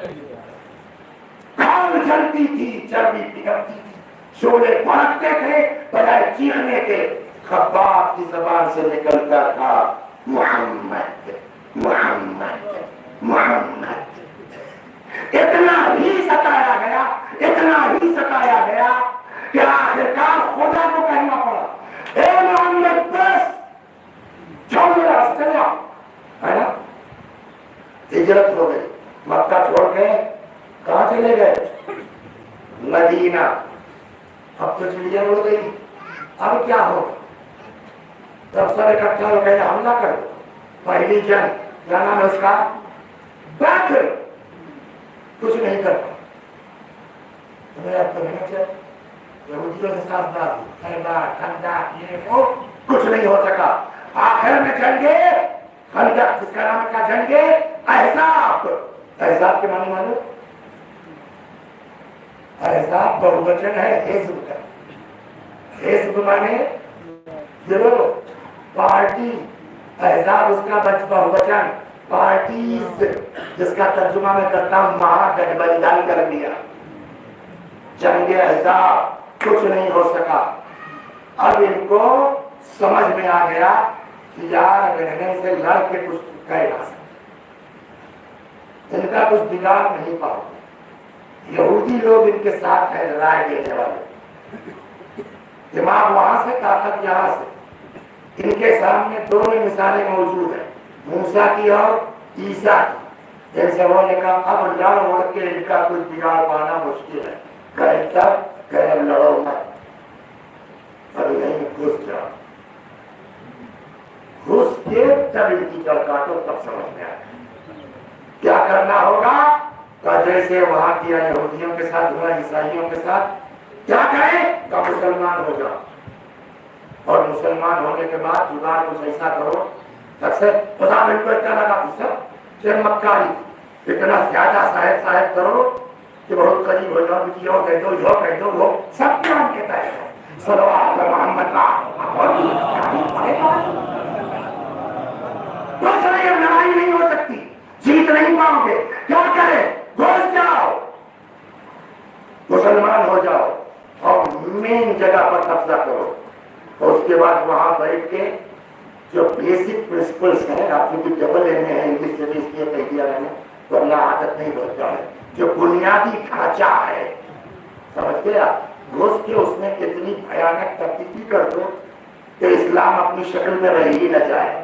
کھال جلتی تھی، چربی پگھلتی تھی، شعلے بھڑکتے تھے، بجائے چیخنے کے خباب کی زبان سے نکلتا تھا محمد محمد محمد۔ اتنا ہی ستایا گیا، اتنا ہی ستایا گیا کہ آخرکار خدا کو کہنا پڑا اے محمد بس چھوڑ دے راستے میں، ہے نا؟ ہجرت ہو گئی، مکہ چھوڑ کے کہاں چلے گئے؟ مدینہ۔ اب تو چڑیا اڑ گئی، اب کیا ہوگا؟ تب سب اکٹھا ہو گئے حملہ کر دو۔ پہلی جنگ کیا نام ہے اس کا؟ بدر۔ کچھ نہیں کرتا، تمہیں اب تو نہیں چاہیے یہودیوں کے ساتھ بازی، خیبر خندق یہ وہ کچھ نہیں ہو سکا۔ آخر میں جنگے خندق، جس کا نام کا جنگے احزاب۔ احزاب کے معنی معلوم؟ احزاب بہووچن ہے حزب کا، حزب مانے گروہ، پارٹی، احزاب اس کا بہووچن پارٹیز، جس کا ترجمہ میں کرتا ہوں مہا گٹھبندھن کر دیا۔ جنگ احزاب کچھ نہیں ہو سکا۔ اب ان کو سمجھ میں آ گیا کہ یار رہنے سے لڑ کے کچھ کہہ نہ سکتے، ان کا کچھ بگاڑ نہیں پاؤ۔ یہودی لوگ ان کے ساتھ ہیں، رائے دینے والے، دماغ وہاں سے طاقت یہاں سے۔ ان کے سامنے دونوں مثالیں موجود ہیں، موسیٰ کی اور عیسیٰ کی۔ جیسے وہ نے کہا اب لڑ اڑ کے ان کا کچھ بگاڑ پانا مشکل ہے، کہے تب کہے لڑو مت، ابھی نہیں گھس جاؤ۔ گھس کے جب ان کی جڑ کاٹو تب سمجھ میں آئے کیا کرنا ہوگا. تو جیسے وہاں کیا یہودیوں کے ساتھ ہوا, عیسائیوں کے ساتھ, کیا کریں تو مسلمان ہو جاؤ, اور مسلمان ہونے کے بعد جگاڑ کچھ ایسا کرو. اکثر خدا ان کو اتنا لگا کہ مکاری اتنا زیادہ صاحب کرو کہ بہت قریب ہو جاؤ, یہ کہہ دو, یہ کہہ دو, وہ سب کیا کہتا ہے صلوات محمد لڑائی نہیں ہو سکتی, جیت نہیں پاؤ گے. کیا کرے, گھس جاؤ, مسلمان ہو جاؤ اور مین جگہ پر قبضہ کرو. اور اس کے بعد وہاں بیٹھ کے جو بیسک پرنسپلس ہیں, آپ کی ڈبل ایم اے ہے انگلش میں بھی اس لیے کہہ دیا میں نے, تو اللہ عادت نہیں بولتا ہے, جو بنیادی ڈھانچہ ہے سمجھ گئے آپ, گھس کے اس میں کتنی بھیانک تبدیلی کر دو کہ اسلام اپنی شکل میں رہ ہی نہ جائے.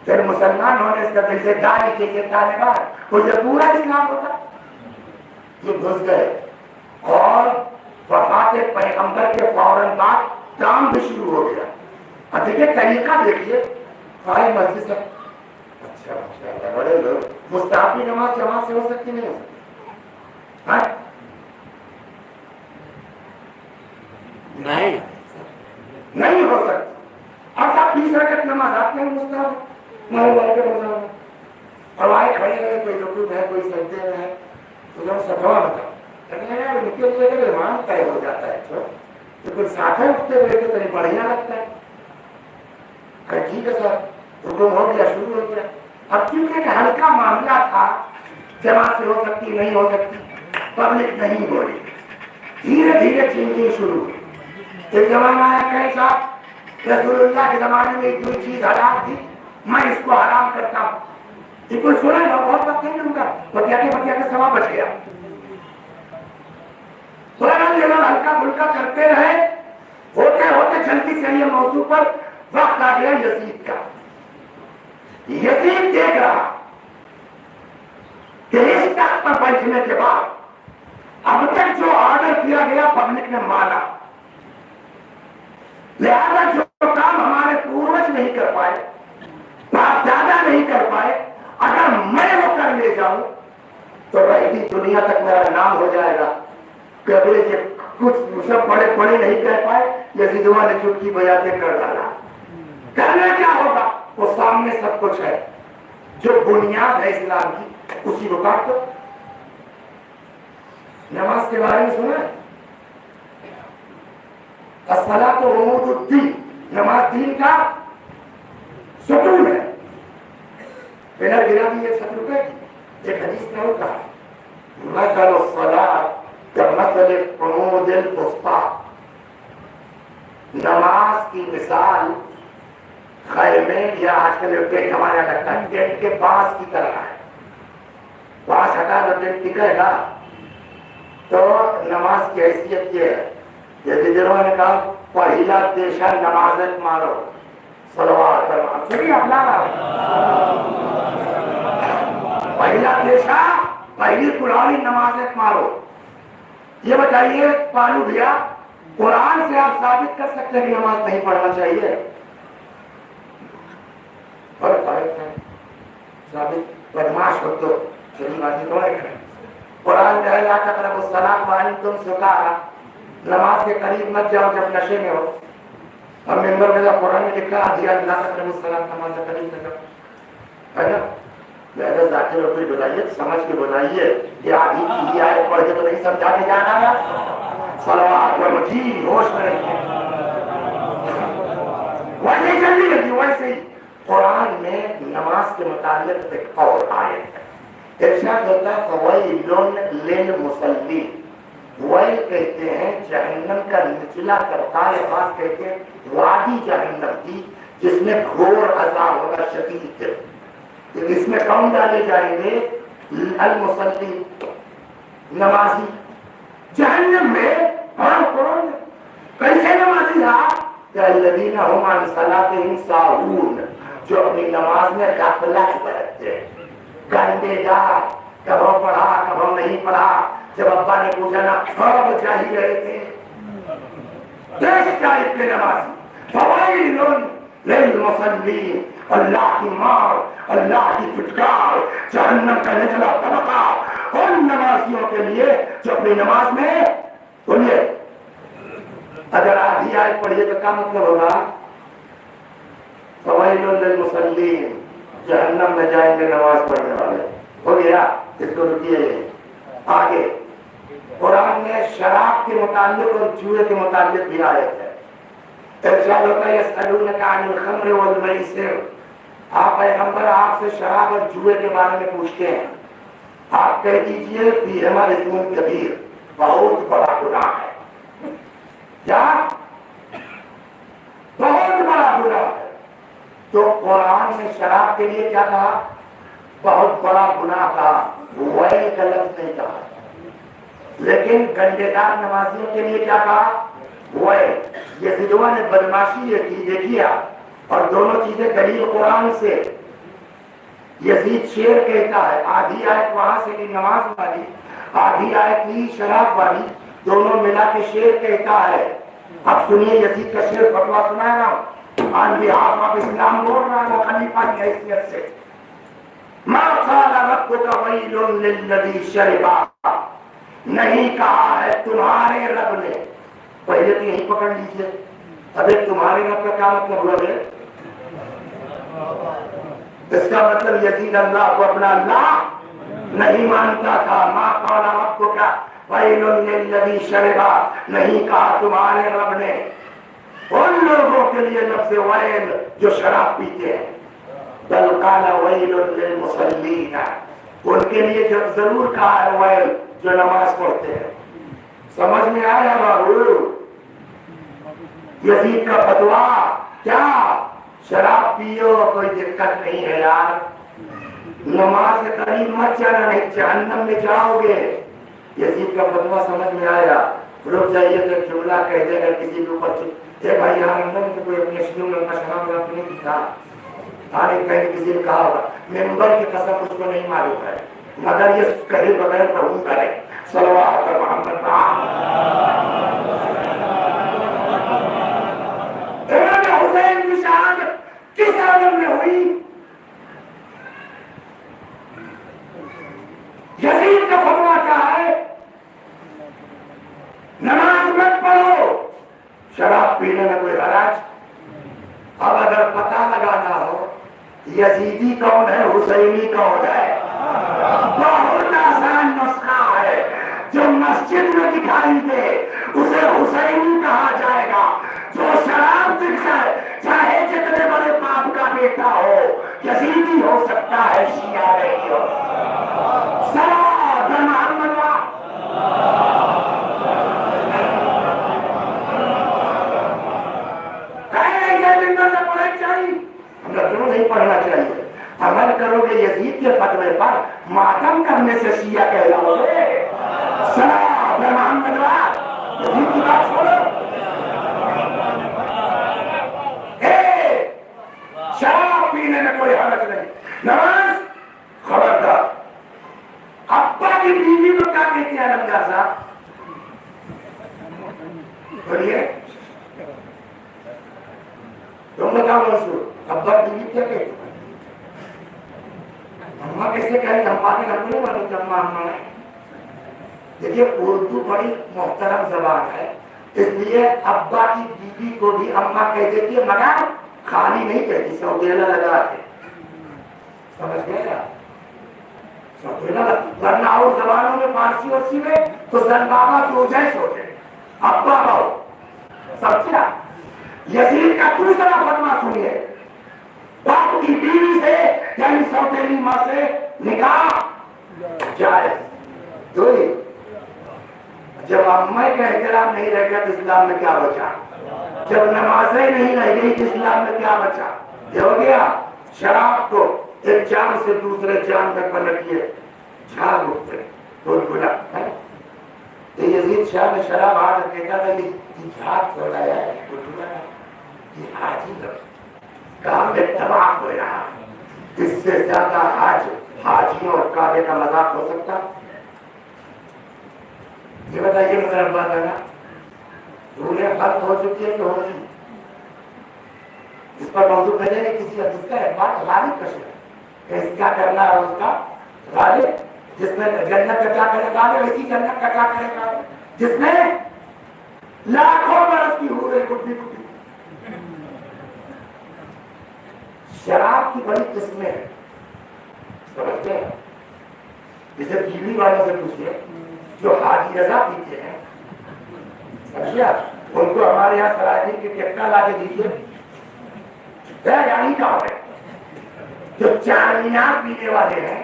پھر مسلمان ہونے سے دل سے دائی کے طالبان مجھے پورا اسلام ہوتا. یہ گھس گئے اور وفات پیغمبر کے فوراً بعد کام بھی شروع ہو گیا. اب دیکھیے طریقہ دیکھیے, سارے مسجد سے اچھا ماشاءاللہ بڑے لوگ مستحبی نماز جماعت سے ہو سکتی نہیں ہو سکتی, نہیں ہو سکتی. اب آپ 20 رکعت نماز آتے ہیں مستحب اور آئے کھڑے رہے, کوئی رکوع ہے کوئی سجدے میں ہے, تو جب سفا بتا ایمان طے ہو جاتا ہے تو کوئی ساتھ اٹھتے ہوئے تو تھوڑی بڑھیا لگتا ہے. ٹھیک ہے سر, حکم ہو گیا, شروع ہو گیا. اب کیونکہ ایک ہلکا معاملہ تھا, جماعت سے ہو سکتی نہیں ہو سکتی, پبلک نہیں بولی, دھیرے دھیرے چینجنگ شروع ہوئی. ایک زمانہ آیا کہ صاحب رسول اللہ کے زمانے میں ایک دوسری چیز حرام تھی, میں اس کو حرام کرتا ہوں. یہ کوئی سنے گا, بہت وقت نہیں لوں گا, بتیا کے سوا بچ گیا. ہلکا پھلکا کرتے رہے, ہوتے ہوتے جلدی سے یہ موضوع پر وقت آ گیا یزید کا. یزید دیکھ رہا کہ اس تخت پر بیٹھنے کے بعد اب تک جو آرڈر کیا گیا پبلک نے مانا, لہذا جو کام ہمارے پوروج نہیں کر پائے, باپ دادا نہیں کر پائے, اگر میں وہ کر لے جاؤں تو رہتی دنیا تک میرا نام ہو جائے گا. کچھ سب بڑے بڑے نہیں کہہ پائے, یزیدوں نے چٹکی بجاتے کر ڈالا. کرنا کیا ہوگا, وہ سامنے سب کچھ ہے, جو بنیاد ہے اسلام کی اسی کو کاٹ دو. نماز کے بارے میں سنا, الصلاۃ عمود الدین, نماز دین کا ستون ہے. پہلا گرا دی 100 روپے کی ایک حدیث میں ہوتا ہے, مثل الصلاۃ کمثل عمود الوسطیٰ, نماز کی مثال خیمے یا آج کل ٹینٹ ہمارا لگتا ہے ٹینٹ کے پاس کی طرح ہے. پاس ہٹا دو ٹینٹ ٹکے گا. تو نماز کی حیثیت یہ ہے, جیسے جنہوں نے کہا پہلا دیشہ نمازت مارو, صلوات سنیے اپنا پہلا دیشہ پہلی پرانی نمازت مارو. یہ بتائیے پالو بھیا, قرآن سے آپ ثابت کر سکتے ہیں کہ نماز نہیں پڑھنا چاہیے؟ ثابت بدماش ہو تو چلی باتیں تھوڑے کریں. قرآن میں ہے لا تقربوا الصلاۃ وانتم سکارى, نماز کے قریب مت جاؤ جب نشے میں ہو. اور ممبر میں قرآن میں لکھا دیا لا تقربوا الصلاۃ, نماز کے قریب نہ جاؤ, ہے نا. لہذا ذاکر ہوتے بتائیے, سمجھ کے بتائیے, یہ آدھی کی آیت پڑھ کے تو نہیں سمجھا کے جانا ہے. صلوات و جی ہوش میں رکھیں, ویسے جلدی لگی. ویسے ہی قرآن میں نماز کے متعلق ایک اور آیت ہے, ارشاد ہوتا ہے فویل للمصلین. ویل کہتے ہیں جہنم کا نچلا طبقہ, یہ خاص کہتے ہیں وادی جہنم کی جس میں گھور عذاب ہوگا شدید. اس میں کون ڈالے جائیں گے؟ المصلین, نمازی. جہنم میں اور کون کیسے نمازی ہے؟ الذین هم عن صلاتهم ساہون, جو اپنی نماز میں غفلت برتتے ہیں. گندے جا, کبھو پڑھا کبھو نہیں پڑھا, جب ابا نے پوچھا نا سب بچا ہی رہے تھے. دیکھ کیا اتنے نمازی. فوائل للمصلین، اللہ کی مار، اللہ کی پھٹکار، جہنم کا نچلا طبقہ ان نمازیوں کے لیے جو اپنی نماز میں سنیے، اگر آدھی آیت پڑھیے تو کیا مطلب ہوگا؟ فویل للمصلین، جہنم میں جائیں گے نماز پڑھنے والے. ہو گیا، اس کو رکیے. آگے قرآن میں شراب کے متعلق اور جوئے کے متعلق بھی آیت ہے. ارشاد ہوتا ہے یسألونک عن الخمر والمیسر، آپ پیغمبر آپ سے شراب اور جوئے کے بارے میں پوچھتے ہیں، آپ کہہ دیجئے فیہما اثم کبیر، بہت بڑا گناہ ہے. کیا؟ بہت بڑا گناہ ہے. تو قرآن نے شراب کے لیے کیا کہا؟ بہت بڑا گناہ کہا، ویل کا لفظ نہیں کہا. لیکن گنڈے دار نمازیوں کے لیے کیا کہا؟ ویل. یزیدیوں نے بدماشی یہ کیا، اور دونوں چیزیں دلیل قرآن سے. یزید شعر کہتا ہے، آدھی آیت وہاں سے لی نماز والی، آدھی آیت لی شراب والی، دونوں ملا کے شعر کہتا ہے. اب سنیے یزید کا شعر، فتویٰ سنا ہے نا، آن بہاف آف اسلام بول رہا ہے وہ خلیفہ کی حیثیت سے. ما قال ربک ویل للذی شربا، نہیں کہا ہے تمہارے رب نے. پہلے تو یہی پکڑ لیجئے. ابھی تمہارے رب کا کیا مطلب ہوا ہے؟ اس کا مطلب یزید اللہ کو اپنا اللہ نہیں مانتا تھا. ما قال ربک ویل للذی شربا، نہیں کہا تمہارے رب نے ان لوگوں کے لیے لفظ ویل جو شراب پیتے ہیں. بل قال ویل للمصلین، ان کے لیے جو ضرور کہا ہے ویل جو نماز پڑھتے ہیں. سمجھ میں آیا بابو؟ یزید کا فتویٰ کیا؟ شراب پیو کوئی دقت نہیں ہے یار، نماز کے قریب مت جانا نہیں جہنم میں جاؤ گے. یزید کا فتویٰ سمجھ میں آیا؟ رک جائیے تو ایک جملہ کہہ دے گا کسی کے اوپر، اے بھائی یہاں اندر تو کوئی اپنے شروع میں اپنا شراب رات نہیں پیتا. ہاں کہیں کسی نے کہا ہوگا، ممبر کی قسم مجھ کو نہیں معلوم ہے، مگر یہ کہے بغیر پڑھوں کرے صلوات محمد. امام حسین کی شہادت کس عالم میں ہوئی؟ یزید کا فتویٰ کیا ہے؟ نماز مت پڑھو، شراب پینے میں کوئی حرج. اب اگر پتہ لگانا ہو یزیدی کون ہے حسینی کون ہے، بہت آسان نسخہ ہے. جو مسجد میں دکھائی دے اسے حسینی کہا جائے گا، جو شراب دکھ جائے چاہے جتنے بڑے باپ کا بیٹا ہو یزیدی ہو سکتا ہے، شیعہ نہیں ہو. سلام محمد کیوں نہیں پڑھنا چاہیے؟ عمل کرو گے یزید کے فتوے پر، ماتم کرنے سے شیعہ کہلاؤ گے. سلام محمد یزید کی بات چھوڑو. شراب پینے میں کوئی حرج نہیں، نماز خبردار. ابا کی بیوی کو کیا کہتے ہیں علمدار صاحب؟ بولیے تم بتاؤ منصور، ابا کی بیوی کیا کہتے ہیں؟ اماں کیسے کہیں؟ اماں کے گھر میں نہیں معلوم کہ اماں اماں ہے. دیکھیے اردو بڑی محترم زبان ہے، اس لیے ابا کی بیوی کو بھی اماں کہہ دیتی ہے، مگر خالی نہیں کہتی، سوتیلا لگا کے. سمجھ گئے نا؟ سوتیلا ورنہ اور زبانوں میں فارسی ورسی میں تو زن بابا سوچے ابا باؤ سمجھا. یزید کا دوسرا فتویٰ سنیے، باپ کی بیوی سے یعنی سوتیلی ماں سے نکاح جائز. دوئی جب امّہ کا احترام نہیں رہ گیا تو اسلام میں کیا بچا؟ جب نمازیں نہیں رہ گئی تو اسلام میں کیا بچا؟ یہ ہو گیا. شراب کو ایک جان سے دوسرے جان تک پلٹیے، جھاگ اٹھتے گلگلا. یزید شاہ میں شراب آج کہتا تھا کہ جھاگ چھوڑایا ہے گلگلا، یہ حاجی لفظ کام میں تباہ ہو رہا. اس سے زیادہ حاجیوں اور کعبے کا مذاق ہو سکتا؟ یہ بتائیے میرا بات ہے نا، روحیں ختم ہو چکی ہے کہ ہو چکی؟ اس پر موضوع بھیجیں گے کسی جس کا اعتبار غالب کشن ہے کہ اس کیا کرنا ہے اس کا غالب، جس میں جنت کا کیا کرے گا ویسی جنت کا کیا کرے گا جس میں لاکھوں برس کی ہو رہی کٹی کٹی۔ شراب کی بڑی قسمیں ہیں سمجھتے ہیں، جسے بیوی والوں سے پوچھئے جو حاجی رضا پیتے ہیں سمجھے آپ، ان کو ہمارے یہاں سراجی کے ٹکٹا لا کے دیجیے یعنی کہاں ہے، جو چار مینار پینے والے ہیں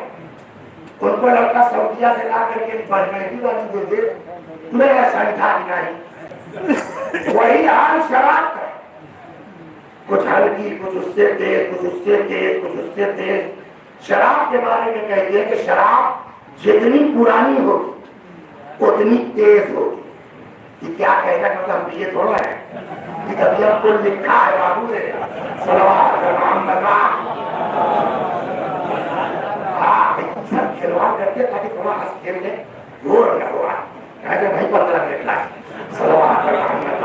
ان کو لڑکا سعودیہ سے لا کر کے بجمہی والی دے دے میرا سنٹھا بھی نہیں، وہی حال شراب کا، کچھ ہلکی کچھ اس سے تیز کچھ اس سے تیز کچھ اس سے تیز۔ شراب کے بارے میں کہتے ہیں کہ شراب جتنی پرانی ہوگی اتنی تیز ہوگی۔ یہ کیا کہنا مطلب یہ تھوڑا ہے کہ کبھی ہم کو لکھا ہے بابو نے صلوات محمد سب کھلواڑ کرتے تاکہ تھوڑا ہنس کھیل لے گور نہ ہوا کہتے بھائی پتہ نکلا صلوات محمد۔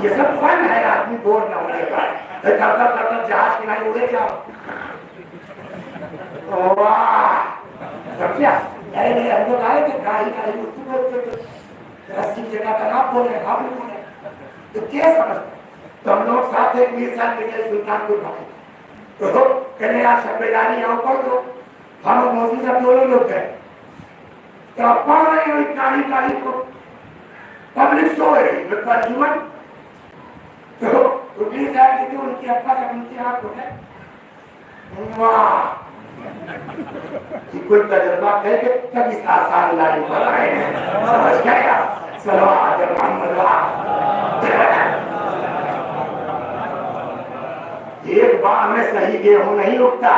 یہ سب فن ہے آدمی بور نہ ہونے کا، کرتا جہاز کی نہیں اڑے جاؤ واہ سمجھا۔ ہم لوگ آئے تھے گاہی گاہی اردو بولتے تھے، رسی جگہ کا نام بولے ہم بھی بولے تو کیا سمجھتے، تو ہم لوگ ساتھ ایک میرزا کے گئے سلطان پور بھائی، تو کہنے یار شبیدانی یہاں پڑھ دو، ہم لوگ موسیقی صاحب دونوں لوگ گئے تو پڑھ رہے ہیں کاہی کاہی کو، پبلک سو رہی ہے ترجمن، تو میرزا کے ان کے ابا کا امتحان ہو گئے واہ کوئی تجربہ کہہ کے تب اس آسان لائن پر آئے ہیں سمجھ گیا صلوات محمد۔ ایک بار میں صحیح گیہوں نہیں اگتا،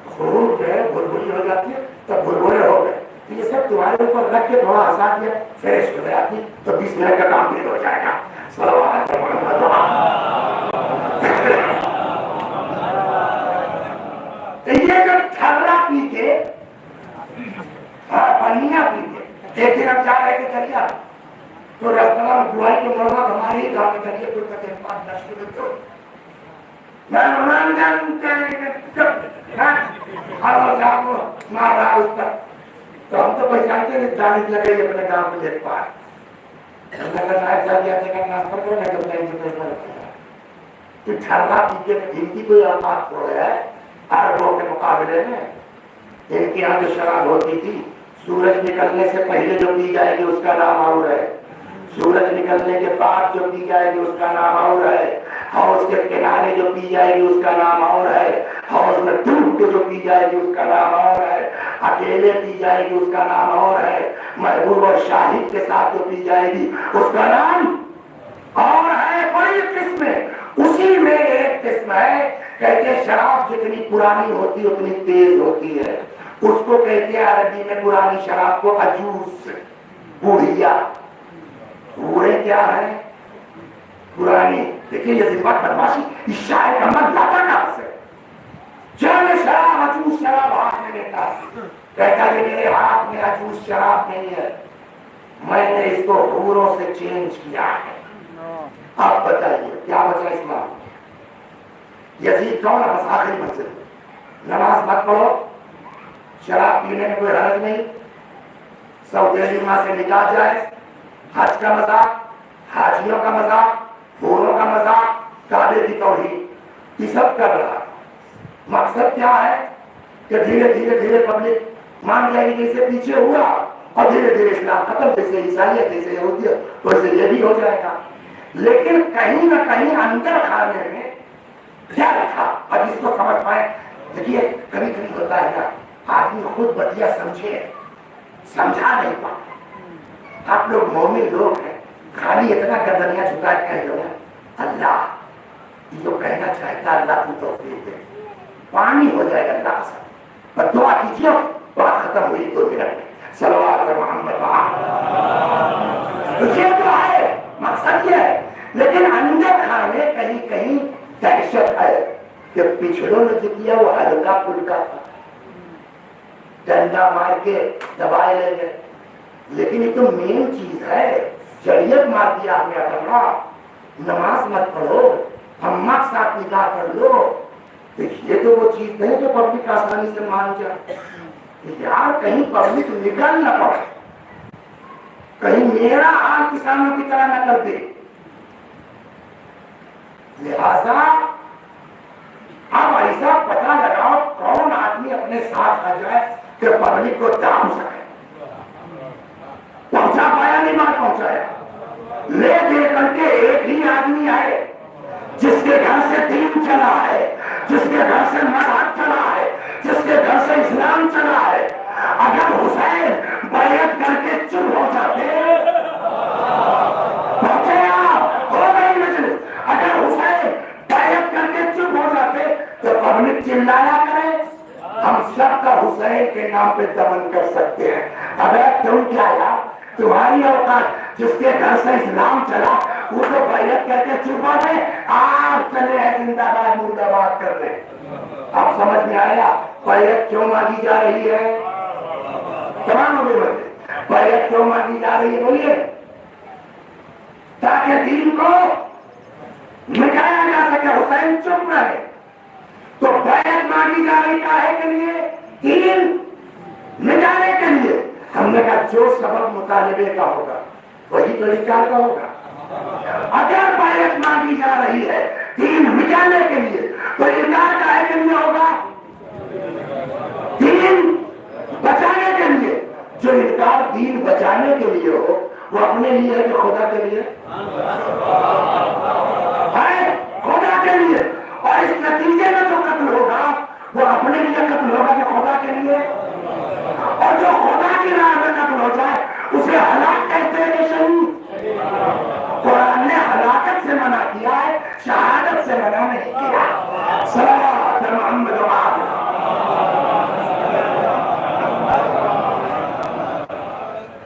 خوب جو ہے بھربھری ہو جاتی ہے تب بھربھرے ہو گئے، یہ سب تمہارے اوپر رکھ کے تھوڑا آسان دیا فریش ہو جاتی تو 20 منٹ کا کام بھی ہو جائے گا صلوات محمد۔ یہ جو ٹھرا پی کے پنیاں پی کے ایک دن ہم جا رہے تھے دریا تو رستہ میں بوائی کے مرغا ہمارے ہی گاؤں میں دریا کوئی کہتے ہیں 5 10 کلو میں مار رہا اس پر، تو ہم تو پہچانتے ہیں جانے لگے اپنے گاؤں میں دیکھ پائے ٹھرا پی کے ان کی کوئی اوقات ہو گیا ہے عربوں کے مقابلے میں۔ ان کی یہاں جو شراب ہوتی تھی سورج نکلنے سے پہلے جو پی جائے گی اس کا نام اور ہے، سورج نکلنے کے بعد جو پی جائے گی اس کا نام اور ہے، حوض کے کنارے جو پی جائے گی اس کا نام اور ہے، حوض میں ڈوب کے جو پی جائے گی اس کا نام اور ہے، اکیلے پی جائے گی اس کا نام اور ہے، محبوب اور شاہد کے ساتھ جو پی جائے گی اس کا نام اور ہے۔ بڑی قسم ہے، اسی میں ایک قسم ہے کہتے ہیں شراب جتنی پرانی ہوتی اتنی تیز ہوتی ہے، اس کو کہتے ہیں عربی میں پرانی شراب کو عجوز، بوڑھیا۔ بوڑھے کیا ہے پرانی، دیکھیے یہ ذمت بدماشی اس شاعر کا من لاتا کہاں سے، جب شراب عجوز شراب ہاتھ میں لیتا کہتا ہے میرے ہاتھ میں عجوز شراب نہیں ہے، میں نے اس کو حوروں سے چینج کیا ہے۔ آپ بتائیے کیا بچا اسلام؟ یزید کون ہے؟ بس آخری منزل، نماز مت پڑھو، شراب پینے میں کوئی حرج نہیں، سعودی عرب سے نکاح جائے، حج کا مذاق، حاجیوں کا مذاق، حوروں کا مذاق، کعبے کی توہین، یہ سب کر رہا۔ مقصد کیا ہے کہ دھیرے دھیرے دھیرے پبلک مان جائے گی، اسے پیچھے ہوا اور دھیرے دھیرے اسلام ختم، جیسے عیسائیت جیسے یہودیت ویسے یہ بھی ہو جائے گا۔ لیکن کہیں نہ کہیں اندر کھانے میں کیا رکھا، اب اس کو سمجھ پائے۔ دیکھیے کبھی کبھی ہوتا ہے نا آدمی خود بدیا سمجھے سمجھا نہیں پاتا۔ آپ لوگ مومن لوگ ہیں، خالی اتنا گردنیاں جھکا کے کہہ دو اللہ، جو کہنا چاہتا اللہ کی توفیق دے، پانی ہو جائے گا اللہ سے، پر دعا کیجیے بات ختم ہوئی 2 منٹ میں۔ صلوات محمد۔ تو یہ تو ہے مقصد یہ ہے، لیکن اندر کھانے کہیں کہیں دہشت ہے کہ پچھڑوں نے جو کیا وہ ہلکا پھلکا تھا، ڈنڈا مار کے دبائے لے گئے، لیکن یہ تو مین چیز ہے، جڑیت مار دیا ہم نے اپنا نماز مت پڑھو، اماں کے ساتھ نکاح کر لو، تو یہ تو وہ چیز نہیں جو پبلک آسانی سے مان جائے. یار کہیں پبلک نکل نہ پڑے، کہیں میرا حال کسانوں کی طرح نہ کر دے. لہذا اب ایسا پتہ لگاؤ کون آدمی اپنے ساتھ آ جائے کہ پبلک کو دام سکے. پہنچا پایا نہیں مار پہنچایا. لے دے کر کے ایک ہی آدمی آئے جس کے گھر سے دین چلا ہے، جس کے گھر سے مذہب چلا ہے، جس کے گھر سے اسلام چلا ہے. اگر حسین بیعت کر کے چپ ہو جاتے، پہنچے آپ ہو گئی مجلس، اگر حسین بیعت کر کے چپ ہو جاتے تو پبلک چلایا کرے ہم سب کا حسین کے نام پہ دمن کر سکتے ہیں. اگر تم کیا یار تمہاری اوقات جس کے گھر سے اسلام چلا وہ تو بیعت کر کے چپ ہو گئے، آپ چلے ہیں زندہ باد مردہ باد کر رہے. اب سمجھ میں آیا بیعت کیوں مانگی جا رہی ہے؟ تمام ہوگی بچے بیعت کیوں مانگی جا رہی ہے بولیے؟ تاکہ دین کو مٹایا جا سکے، حسین چپ رہے. تو بیعت مانگی جا رہی کاہے کے لیے؟ دین مٹانے کے لیے. ہم نے کہا جو سبب مطالبے کا ہوگا وہی تو انکار کا ہوگا. اگر بیعت مانگی جا رہی ہے دین مٹانے کے لیے تو انکار کاہے کے لیے ہوگا؟ دین بچانے کے لیے. جو انکار دین بچانے کے لیے ہو وہ اپنے لیے ہے کہ خدا کے لیے ہے؟ خدا کے لیے. اور اس نتیجے میں جو قتل ہوگا وہ اپنے لیے قتل ہوگا کہ خدا کے لیے. اور جو خدا کی راہ میں قتل ہو جائے اسے ہلاک کہتے ہیں کہ شہید. قرآن نے ہلاکت سے منع کیا ہے، شہادت سے منع نہیں کیا. صلوات محمد و آل.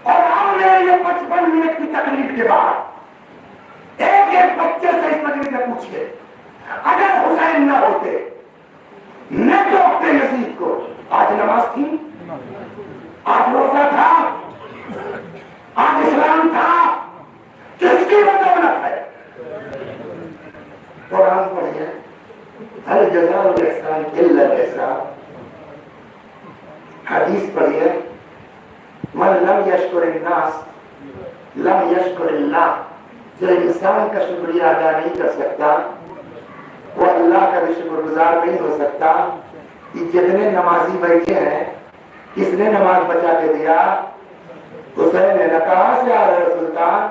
اور ہم نے یہ 55 منٹ کی تقریر کے بعد ایک ایک بچے سے اس مجلس میں پوچھئے اگر حسین نہ ہوتے نہ ٹوکتے یزید کو، آج نماز تھی، آج روزہ تھا، آج اسلام تھا، کس کی بدولت ہے؟ قرآن پڑھیے ہر جزاء الاحسان الا الاحسان. حدیث پڑھیے من لم یشکر الناس لم یشکر اللہ. جو انسان کا شکریہ ادا نہیں کر سکتا وہ اللہ کا بھی شکر گزار نہیں ہو سکتا. یہ جتنے نمازی بیٹھے ہیں کس نے نماز بچا کے دیا؟ حسین نے. کہاں سے آ رہے سلطان؟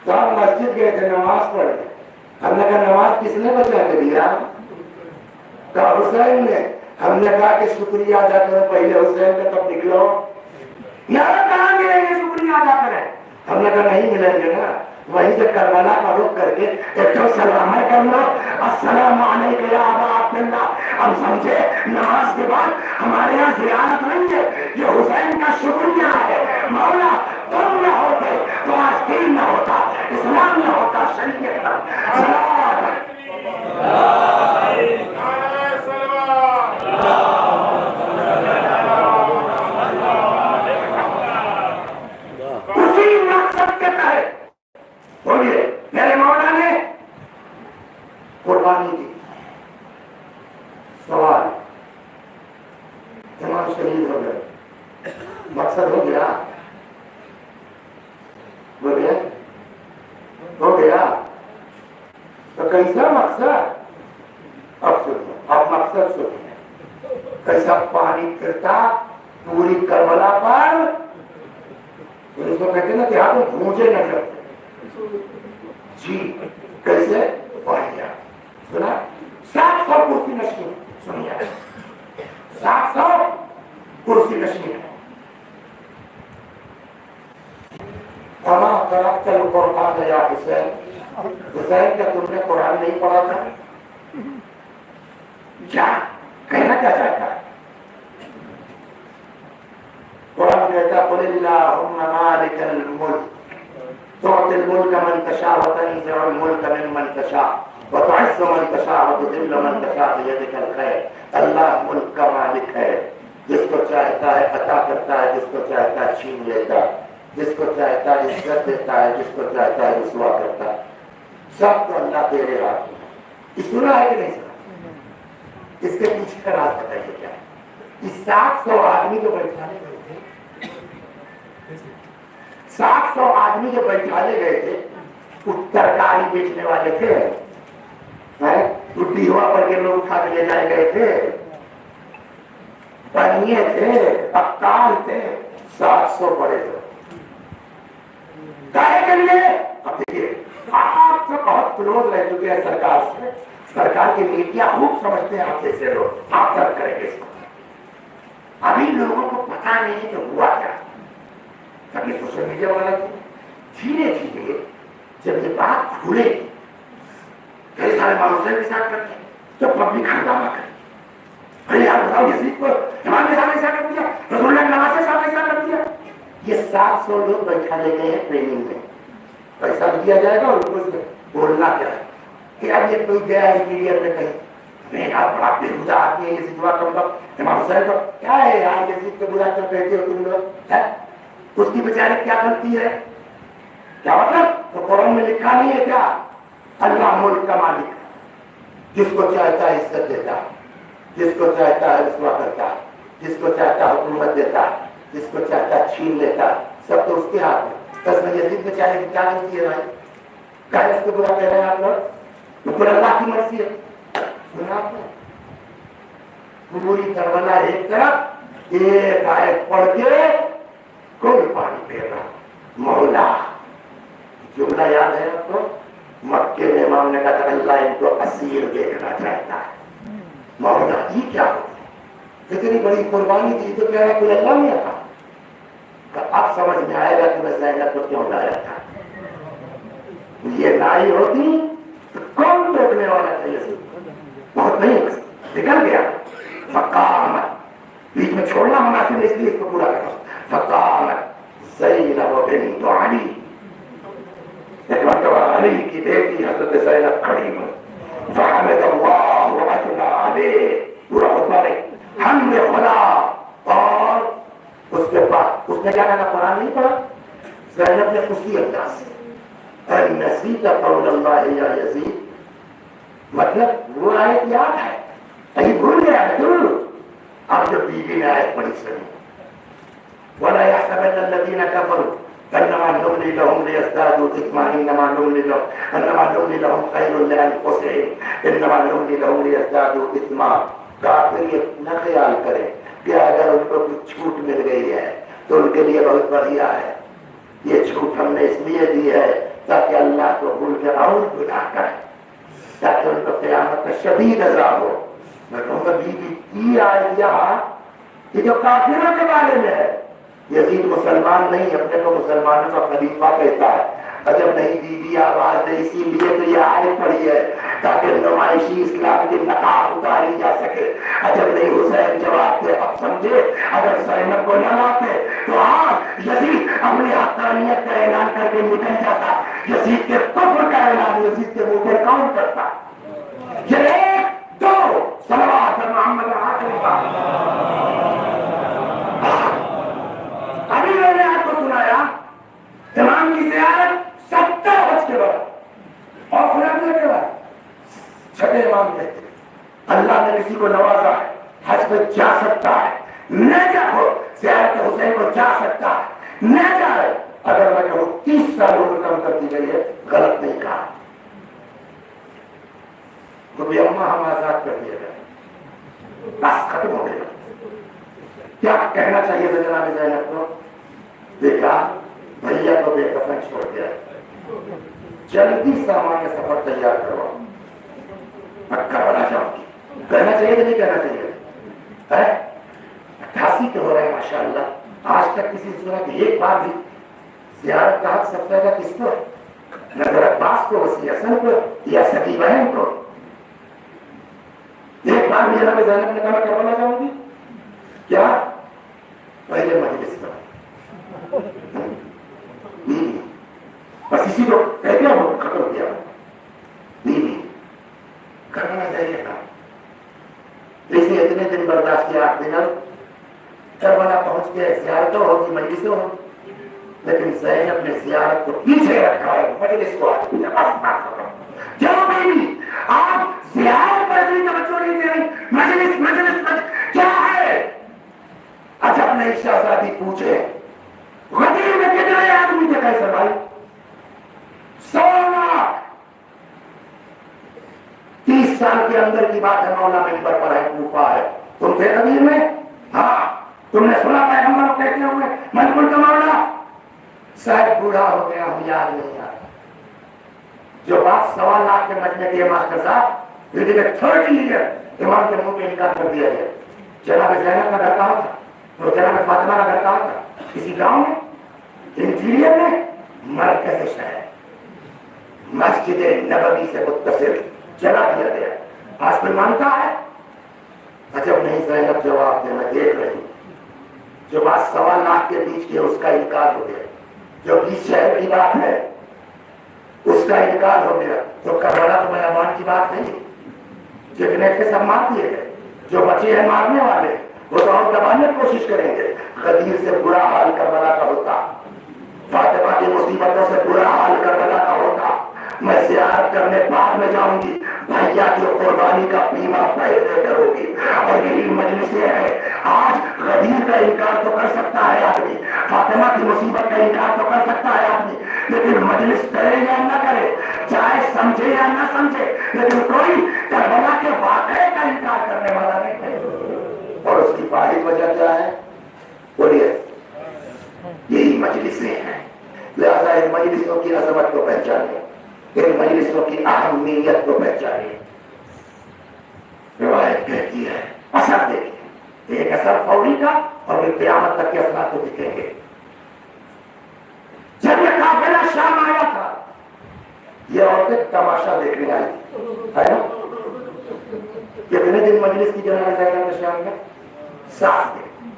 تو ہم مسجد گئے تھے نماز پڑھنے. ہم نے کہا نماز کس نے بچا کے دیا؟ کہا حسین نے. ہم نے کہا کہ شکریہ ادا کرو پہلے حسین کا تب نکلو. یہاں کہاں ملیں گے شکریہ ادا کریں؟ ہم نے کہا نہیں ملیں گے نا. وہیں سے کربلا کا رخ کر کے ایک تو سلام کر لو السلام علیکم یا ابا عبداللہ. ہم سمجھے نماز کے بعد ہمارے یہاں زیارت نہیں ہے، یہ حسین کا شکریہ ہے. مولا تم نہ ہوتے تو آج دین نہ ہوتا، اسلام نہ ہوتا، شریعت نہ. اسی مقصد کے تحت بولیے میرے مولا نے قربانی دی. سوال امام شہید ہو گئے، مقصد ہو گیا؟ بولیے ہو گیا؟ تو کیسا مقصد؟ اب سنو، اب مقصد سنو. کیسا پانی پھرتا پوری کربلا پر، اس کو کہتے ہیں نا کہ آپ بھونجے نہ کرتے. جی کیسے؟ پڑھیا سنا 700 کرسی نشین. سنیے 700 کرسی نشین ہے. اما قرأت القرآن یا حسین. حسین کیا تم نے قرآن نہیں پڑھا تھا؟ کیا کہنا کیا چاہتا ہے؟ قرآن کہتا قل اللہم مالک الملک تعطی الملک من تشاء وتنزع الملک ممن تشاء وتعز من تشاء وتذل من تشاء بیدک الخیر. اللہ ملک کا مالک ہے، جس کو چاہتا ہے عطا کرتا ہے، جس کو چاہتا ہے چھین لیتا ہے، جس کو چاہتا ہے عزت دیتا ہے، جس کو چاہتا ہے رسوا کرتا ہے. سب تو اللہ تیرے ہاتھ میں ہے۔ سنا ہے کہ نہیں سنا؟ اس کے پیچھے کا راز بتائیے کیا ہے؟ اس 700 آدمی جو بیٹھانے گئے تھے، 700 آدمی جو بیٹھانے گئے تھے، ترکاری بیچنے والے تھے، ٹوٹی ہوا پر کے لوگ اٹھا کے لے جائے گئے تھے، بنیے تھے، اکال تھے، 700 پڑے تھے۔ کہے کے لیے اب دیکھیے آپ تو بہت کلوز رہ چکے ہیں سرکار سے، سرکار کی نیتیاں خوب سمجھتے ہیں آپ جیسے لوگ، آپ تک کریں گے اس کو۔ ابھی لوگوں کو پتا نہیں کہ ہوا کیا، تاکہ سوشل میڈیا والا دھیرے دھیرے جب یہ بات کھلے گی، کئی سارے معاملے کے ساتھ کرتے ہیں تو پبلک ہنگامہ کرے، ارے یار بتاؤ یزید کو امام کے ساتھ ایسا کر دیا، رسول اللہ نواز کے ساتھ ایسا کر دیا۔ یہ 700 لوگ بیٹھا لے گئے ہیں ٹریننگ میں، پیسہ دیا جائے گا اور اس میں بولنا کیا ہے کہ اب یہ کوئی گیا ہے انٹیریئر میں کہیں، میں یار بڑا بےہودہ آدمی ہے، یہ دعا کروں گا امام حسین کو، کیا ہے یار یزید کو برا کر کہتے ہو تم لوگ، اس کی بیچارے کیا غلطی ہے؟ کیا مطلب؟ تو قرآن میں لکھا نہیں ہے کیا؟ اللہ ملک کا مالک ہے، جس کو چاہتا ہے عزت دیتا ہے، جس کو چاہتا ہے رسوا کرتا ہے، جس کو چاہتا ہے حکومت دیتا ہے، جس کو چاہتا ہے چھین لیتا ہے، سب تو اس کے ہاتھ میں۔ بس میں یزید میں چاہے کیا غلطی ہے بھائی؟ کیا اس کو برا کہہ رہے ہیں آپ لوگ؟ تو پھر اللہ کی مرضی ہے۔ سنا آپ نے پوری کربلا ایک طرف، ایک آیت پڑھ کے کوئی پانی پی رہا، مولا جملہ یاد ہے آپ کو؟ مکے میں امام نے کہا تھا اللہ ان کو اسیر دیکھنا چاہتا ہے، مولا یہ کیا ہوتا ہے، اتنی بڑی قربانی دی تو کہہ رہا کوئی اللہ نہیں آتا۔ اب سمجھ میں آئے گا کہ میں زینب کو کیوں لایا تھا، یہ لائی ہوتی تو کون روکنے والا تھا؟ یہ بہت نہیں، بس نکل گیا۔ فقامت بیچ میں چھوڑنا مناسب اس لیے اس کو پورا کرنا۔ فقامت زینب بنت علی، ایک مرتبہ علی کی بیٹی حضرت زینب کھڑی ہوئی، فحمد اللہ واثنى علیہ، پورا خطبہ نہیں، حمد خدا، اور اس کے بعد اس نے کیا کہا؟ قرآن نہیں پڑھا؟ زینب نے اسی انداز سے نسیت قول اللہ یا یزید، مطلب وہ آیت یاد ہے، کہیں بھول گیا ہے ضرور۔ اب جو بیوی نے آیت پڑھی سنی، وَلَا يَحْسَبَنَّ الَّذِينَ كَفَرُوا أَنَّمَا نُمْلِي لَهُمْ لِيَزْدَادُوا إِثْمًا إِنَّمَا نُمْلِي لَهُمْ خَيْرٌ لِأَنفُسِهِمْ إِنَّمَا نُمْلِي لَهُمْ لِيَزْدَادُوا إِثْمًا۔ کافر یہ نہ خیال کرے کہ اگر ان کو کچھ چھوٹ مل گئی ہے تو ان کے لیے بہت بڑھیا ہے، یہ چھوٹ ہم نے اس لیے دی ہے تاکہ اللہ کو بھول کر اور گناہ کرے، تاکہ ان کو قیامت کا شدید عذاب ہو۔ میں کہوں گا بیوی کی آیت یہاں کہ جو کافروں کے بارے میں ہے، یزید مسلمان نہیں، اپنے کو مسلمانوں کا خلیفہ کہتا ہے، جب نہیں بیوی آواز دے، اسی لیے تو یہ آیت پڑھی ہے تاکہ نمائشی اسلام کی نقاب اتاری جا سکے۔ جب نہیں حسین جواب دے، اب سمجھے اگر زینب کو نہ لاتے تو آج یزید اپنی حقانیت کا اعلان کر کے نکل جاتا، یزید کے کفر کا اعلان یزید کے منہ پر کون کرتا؟ یہ ایک دو صلوات محمد ابھی میں نے آپ کو سنایا امام کی زیارت 70 حج کے بعد اور سنانے کے بعد چھٹے امام کہتے اللہ نے کسی کو نوازا ہے حج پہ جا سکتا ہے، نہ جاؤ زیارت حسین کو جا سکتا ہے، نہ جائے۔ اگر میں کہوں 30 سال عمر کم کر دی گئی ہے، غلط نہیں کہا، تو بھی اماں ہم آزاد کر دیے گئے، بس ختم ہو گیا۔ کیا کہنا چاہیے جناب زینب کو؟ دیکھا بھیا کو بے کفن چھوڑ دیا، جلدی سامان سفر تیار کرواؤ، پکا بنا جاؤ گی۔ کہنا چاہیے کہ نہیں کہنا چاہیے؟ 88 کے ہو رہے ہیں ماشاءاللہ، آج تک کسی نے سنا کہ ایک بار بھی زیارت کا حق سب کا کس کو ہے؟ نظر عباس کو، وسیع حسن کو، یا سکی بہن کو؟ ایک بار بھی جناب زینب نے کہا میں کروانا چاہوں گی کیا؟ پہلے مجلس کا بس اسی کو کہتے ہیں وہ ختم کیا بیوی کرنا چاہیے تھا، اس نے اتنے دن برداشت کیا، 8 دن کربلا پہنچ کے زیارتوں ہوگی، مجلسیں ہوگی، لیکن زینب نے زیارت کو پیچھے رکھا ہے، مجلس کو آپ زیارت پر اتنی توجہ نہیں دے رہی، مجلس کیا ہے؟ اچھا نئی شہزادی پوچھے غدیر میں کتنے آدمی تھے کیسے بھائی؟ 100 لاکھ۔ 30 سال کے اندر کی بات ہے، مولا منبر پر ہے، کوفہ ہے، تم تھے غدیر میں؟ ہاں۔ تم نے سنا پیغمبر کو کہتے ہوئے من قلت مولا؟ شاید بوڑھا ہو گیا ہوں، یاد نہیں آتا جو بات 1.25 لاکھ کے مجمع کے ماسٹر صاحب 30 ایئر امام کے منہ پہ انکار کر دیا گیا۔ جناب زینب کا گھر کہاں تھا؟ وہ جناب فاطمہ کا گھر کہاں تھا؟ کسی گاؤں میں، انٹیریئر میں، مرکز شہر، مسجد نبوی سے متصل جلا دیا گیا۔ آج کوئی مانتا ہے؟ عجب نہیں زینب جواب دے، میں دیکھ رہی ہوں جو بات 1.25 لاکھ کے بیچ کی اس کا انکار ہو گیا، جو 20 شہر کی بات ہے اس کا انکار ہو گیا۔ تو کربلا تو میدان کی بات نہیں، جتنے کے سب مار دیے گئے، جو بچے ہیں مارنے والے وہ تو اور دبانے کی کوشش کریں گے۔ غدیر سے برا حال کربلا کا ہوتا، فاطمہ کی مصیبتوں سے برا حال کربلا کا ہوتا۔ میں زیارت کرنے بعد میں جاؤں گی، بھیا کی قربانی کا بیمہ پہلے کروں گی، اور یہی مجلسیں ہیں۔ آج غدیر کا انکار تو کر سکتا ہے آدمی، فاطمہ کی مصیبت کا انکار تو کر سکتا ہے آدمی، لیکن مجلس کرے یا نہ کرے، چاہے سمجھے یا نہ سمجھے، لیکن کوئی کربلا کے واقعے کا انکار کرنے والا نہیں ہے۔ اور اس کی واحد وجہ کیا ہے؟ بولیے، یہی مجلسیں ہیں۔ لہذا ان مجلسوں کی عظمت کو پہچانے، ان مجلسوں کی اہمیت کو پہچانے۔ روایت کہتی ہے، اثر دیکھیں، ایک اثر فوری کا اور پھر قیامت تک کے اثرات کو دکھیں گے۔ جب یہ قافلہ شام آیا تھا، یہ عورتیں تماشا دیکھنے آئی تھی، ہے نا؟ کتنے دن مجلس کی جناب زینب شام میں؟ 7 دن۔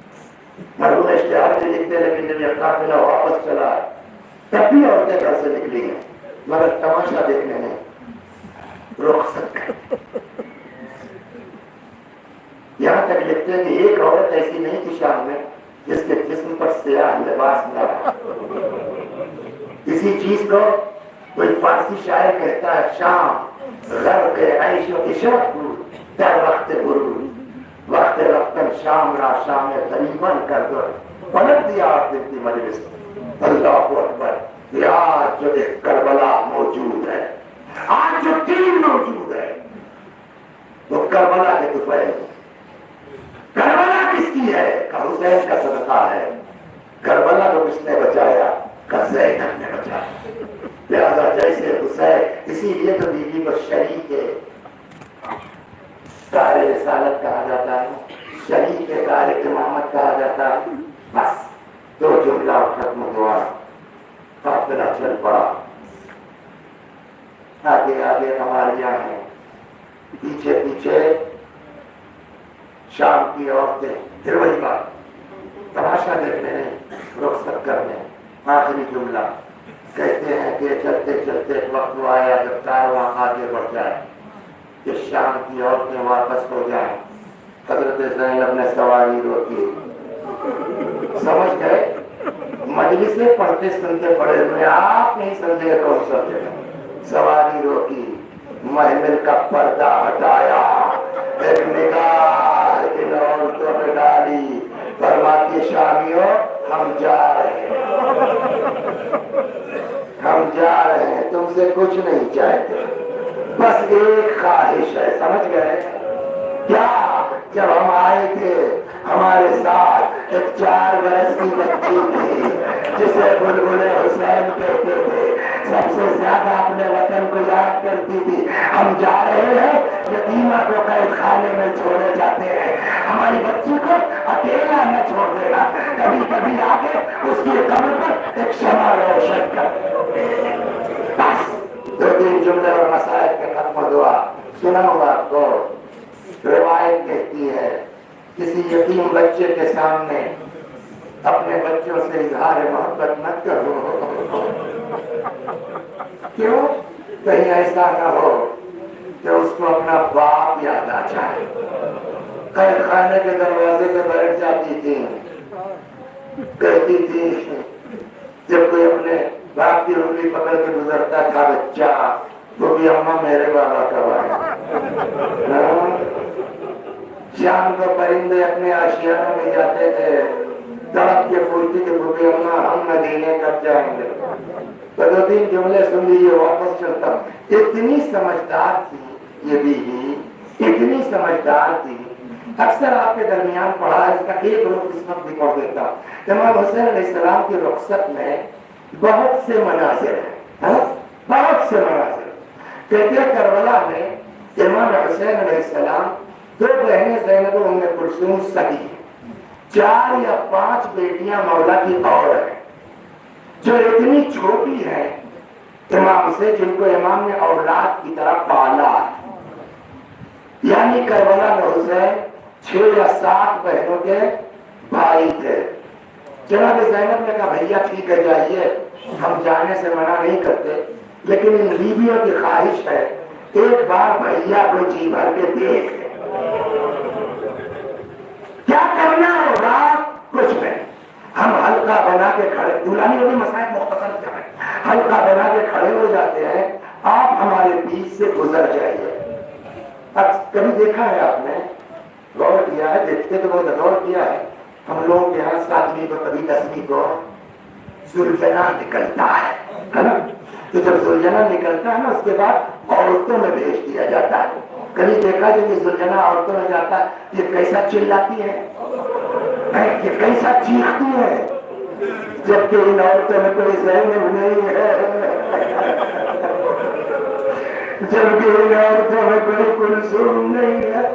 مرحوم اشتہار میں لکھتے لیکن جب یہ قافلہ واپس چلا تب بھی عورتیں گھر سے نکلی ہیں، مگر تماشا دیکھنے نہیں، رخصت کر۔ یہاں تک لکھتے ہیں کہ ایک عورت ایسی نہیں تھی شام میں جس کے جسم پر سیاہ لباس نہ ہو۔ اسی چیز کو کوئی فارسی شاعر کہتا ہے، شام غرب عیش و عشرت بود در وقت غروب، وقت رفتن شام را شام غریبان کر دو۔ پلٹ دیا آپ کی مجلس، اللہ اکبر۔ آج جو ایک کربلا موجود ہے، آج جو تین موجود ہے، وہ کربلا کے طفیل۔ کربلا کس کی ہے؟ کہ حسین کا صدقہ ہے۔ کربلا کو کس نے بچایا؟ کہ زینب نے بچایا۔ لہذا جیسے حسین، اسی لیے تو بیوی کو شریک کار رسالت کہا جاتا ہے، شریک کار امامت کہا جاتا ہے۔ بس 2 جملہ ختم ہوا، قافلہ چل پڑا۔ آگے آگے ہماریاں ہیں، پیچھے پیچھے شام کی عورتیں، پھر وہی بات، تماشا دیکھنے نہیں، رخصت کرنے۔ آخری جملہ کہتے ہیں کہ چلتے چلتے ایک وقت وہ آیا جب کارواں آگے بڑھ جائے کہ شام کی عورتیں واپس ہو جائیں۔ حضرت زینب نے سواری روکی، سمجھ گئے؟ مجلسیں پڑھتے سنتے پڑے ہوئے، آپ نہیں سمجھے کون سا جگہ۔ سواری روکی، محمل کا پردہ ہٹایا، ایک نگاہ ان عورتوں پہ ڈالی، فرماتی شامیوں ہم جا رہے ہیں، ہم جا رہے ہیں، تم سے کچھ نہیں چاہتے، بس ایک خواہش ہے۔ سمجھ گئے کیا؟ جب ہم آئے تھے ہمارے ساتھ ایک 4 برس کی بچی تھی جسے بلبل حسین کہتے تھے، سب سے زیادہ اپنے وطن کو یاد کرتی تھی۔ ہم جا رہے ہیں، یتیمہ کو قید خانے میں چھوڑے جاتے ہیں، ہماری بچی کو اکیلا نہ چھوڑ دینا، کبھی کبھی آگے اس کی قبر پر ایک شمع روشن کر۔ بس 2-3 جملے اور مسائل کے ختم دعا سناؤں آپ کو۔ روایت کہتی ہے کسی یتیم بچے کے سامنے اپنے بچوں سے اظہار محبت نہ کرو۔ کیوں؟ کہیں ایسا نہ ہو کہ اس کو اپنا باپ یاد آ جائے۔ قید خانے کے دروازے پہ بیٹھ جاتی تھی، کہتی تھی جب کوئی اپنے باپ کی انگلی پکڑ کے گزرتا تھا، بچہ وہ بھی اما میرے بابا کا بابا. شام کو پرندے اپنے آشیانوں میں جاتے تھے, تڑپ کے پوچھتے کہ وہ بھی اما ہم مدینے کب جائیں گے. تو 2-3 جملے سن لیجیے واپس چلتا ہوں. اتنی سمجھدار تھی یہ بیوی, اتنی سمجھدار تھی. اکثر آپ کے درمیان پڑھا ہے, اس کا ایک رخ اس وقت بھی پڑھ دیتا ہوں. امام حسین علیہ السلام کی رخصت میں بہت سے مناظر ہیں, بہت سے مناظر. کہتے ہیں کربلا میں امام حسین علیہ السلام 2 بہنیں زینب و ام کلثوم سگی, 4 یا 5 بیٹیاں مولا کی اور ہیں جو اتنی چھوٹی ہیں امام سے, جن کو امام نے اولاد کی طرح پالا. یعنی کربلا میں حسین 6 یا 7 بہنوں کے بھائی تھے. جناب زینب نے کہا بھیا ٹھیک ہے جائیے, ہم جانے سے منع نہیں کرتے, لیکن ان بیویوں کی خواہش ہے ایک بار بھیا کو جی بھر کے دیکھ. کیا کرنا ہوگا کچھ نہیں, ہم حلقہ بنا کے کھڑے, دلہانی ہوگی مسائل مختصر کیا ہے, حلقہ بنا کے کھڑے ہو جاتے ہیں, آپ ہمارے بیچ سے گزر جائیے. اب کبھی دیکھا ہے آپ نے, غور کیا ہے, دیکھتے تو بہت غور کیا ہے, ہم لوگ یہاں 7ویں کو کبھی 10ویں کو زلجنا نکلتا ہے نا, تو جب زلجنا نکلتا ہے نا اس کے بعد عورتوں میں بھیج دیا جاتا ہے. کبھی دیکھا جو کہ زلجنا عورتوں میں جاتا ہے, یہ کیسا چلاتی ہے, یہ کیسا چیختی ہے, جبکہ ان عورتوں میں کوئی ذہن نہیں ہے, جبکہ ان عورتوں میں کوئی کلثوم نہیں ہے.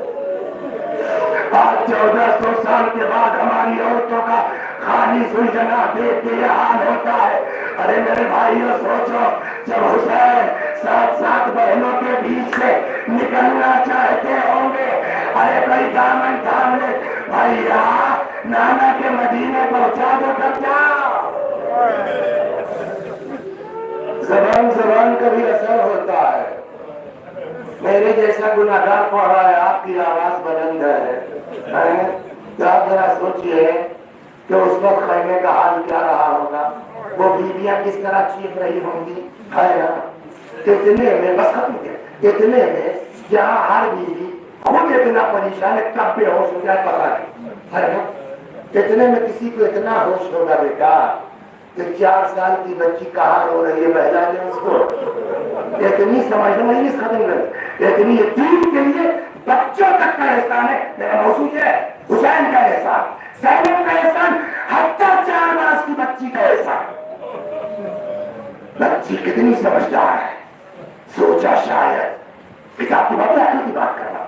آج 1400 سال کے بعد ہماری عورتوں کا خالی زلجنا دیکھ کے یہ حال ہوتا ہے. ارے میرے بھائیوں سوچو, جب حسین 7 بہنوں کے بیچ سے نکلنا چاہتے ہوں گے, ارے کوئی دامن تھام لے, بھائیا نانا کے مدینے پہنچا دو کر جاؤ. زبان کا بھی اثر ہوتا ہے. میرے جیسا گناہگار پڑھ رہا ہے, آپ کی آواز بلند ہے, تو آپ ذرا سوچئے کہ اس وقت خیمے کا حال کیا رہا ہوگا, وہ بیویاں کس طرح چیخ رہی ہوں گی. ہے نا, اتنے میں بس ختم کیا, اتنے میں جہاں ہر بیوی خود اتنا پریشان ہے, کب بے ہوش ہو جائے پتا نہیں, ہے نا. اتنے میں کسی کو اتنا ہوش ہوگا بیٹا کہ 4 سال کی بچی کہاں رو رہی ہے, بہلا دیں اس کو. اتنی سمجھ میں نہیں ختم کر, اتنی یتیم کے لیے بچوں تک کا احسان ہے. میرا موضوع یہ ہے حسین کا احسان, زینب کا احسان, حتی 4 برس کی بچی کا احسان. بچی کتنی سمجھدار ہے, سوچا شاید کتاب کی بات ہے, کی بات کرنا.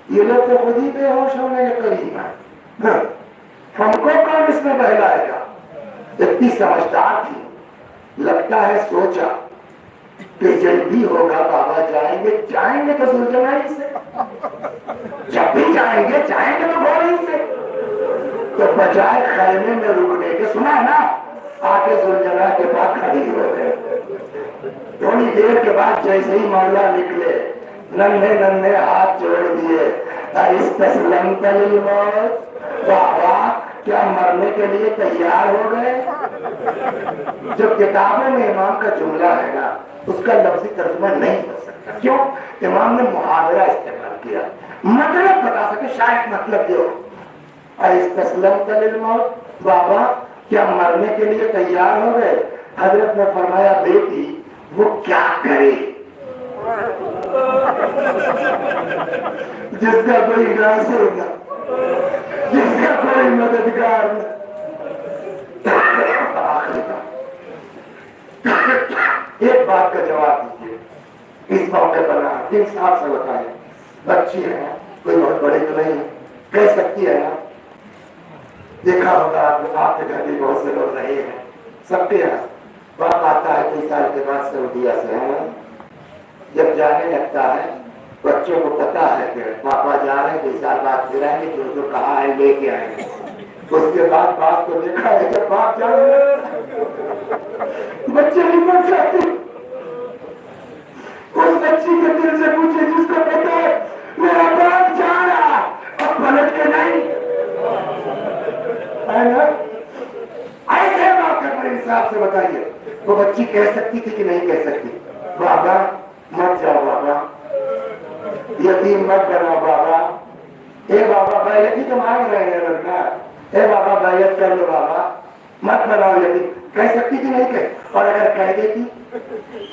یہ لوگ تو خود ہی بے ہوش ہونے کے قریب ہیں, ہم کو کون اس میں بہلائے گا. اتنی سمجھدار تھی, لگتا ہے سوچا کہ جلدی ہوگا بابا جائیں گے تو زلجنائی سے, جب بھی جائیں گے تو گھوڑی سے. تو بجائے خیمے میں رکنے کے, سنا نا, آگے زلجنا کے پاس کھڑی ہو گئے. تھوڑی دیر کے بعد جیسے ہی مولا نکلے, ننھے ہاتھ جوڑ دیے, استسلمت للموت, بابا کیا مرنے کے لیے تیار ہو گئے. جو کتابوں میں امام کا جملہ ہے نا, اس کا لفظی ترجمہ نہیں کر سکتا. کیوں؟ امام نے محاورہ استعمال کیا, مطلب بتا سکے, شاید مطلب یہ ہو, استسلمت للموت, بابا کیا مرنے کے لیے تیار ہو گئے. حضرت نے فرمایا بیٹی وہ کیا کرے جس کا کوئی ناصر نہ, جس کا کوئی مددگار نہ. ایک بات کا جواب دیجیے اس موقع پر, انصاف سے بتائیں, بچی ہے کوئی بہت بڑے تو نہیں, کہہ سکتی ہے نا. دیکھا ہوگا آپ کے گھر بھی بہت سے لوگ رہے ہیں, سب کے یہاں باپ آتا ہے کئی سال کے بعد سعودیہ سے, ہے جب جانے لگتا ہے بچوں کو پتا ہے کہ پاپا جا رہے ہیں, کئی سال بعد پھر آئیں گے, جو کہا ہے لے کے آئیں گے. اس کے بعد باپ کو دیکھا ہے جب باپ جا رہے بچے نہیں بن جاتے. اس بچی کے دل سے پوچھے جس کو پتا ہے میرا باپ جا رہا, اب پلٹ کے نہیں, ہے نا. ایسے موقع پر انصاف سے بتائیے وہ بچی کہہ سکتی تھی کہ نہیں کہہ سکتی, بابا مت جاؤ بابا، یتیم مت بناؤ بابا، اے بابا بیعت ہی تو مانگ رہے ہیں لڑکا، اے بابا بیعت کر لو بابا، مت بناؤ یتیم. کہہ سکتی تھی نہیں کہ؟ اور اگر کہہ دیتی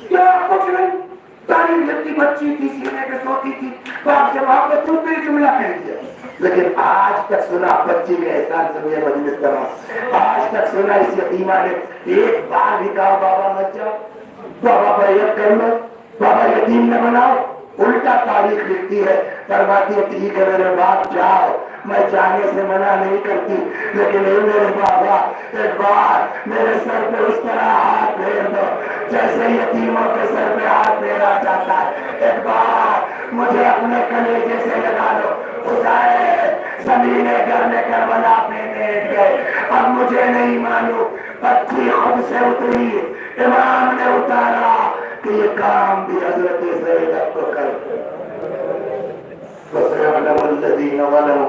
کیا کچھ نہیں، تعلیم لیتی بچی تھی، سینے پہ سوتی تھی، باپ سے محبت تو بھی جملہ کہہ دیا. لیکن آج تک سنا بچی کے احسان سے مجھے مجلس کرا، آج تک سنا اس یتیمہ نے ایک بار بھی کہا بابا مت جاؤ، بابا بیعت کر لو، بابا یتیم نہ بناؤ. الٹا تاریخ لکھتی ہے، فرماتی ہے ٹھیک ہے میرے باپ جاؤ، میں جانے سے منع نہیں کرتی، لیکن اے میرے بابا ایک بار میرے سر پہ اس طرح ہاتھ پھیر دو جیسے یتیموں کے سر پہ ہاتھ پھیرا جاتا ہے. ایک بار مجھے اپنے کلیجے سے لگا لو. حسین زمین گھر میں کربلا پہ لیٹ گئے. اب مجھے نہیں معلوم پتھی خود سے اتری، امام نے اتارا کہ یہ کام بھی حضرت زینب کو کر. وَسَيَعْلَمُ الَّذِينَ ظَلَمُوا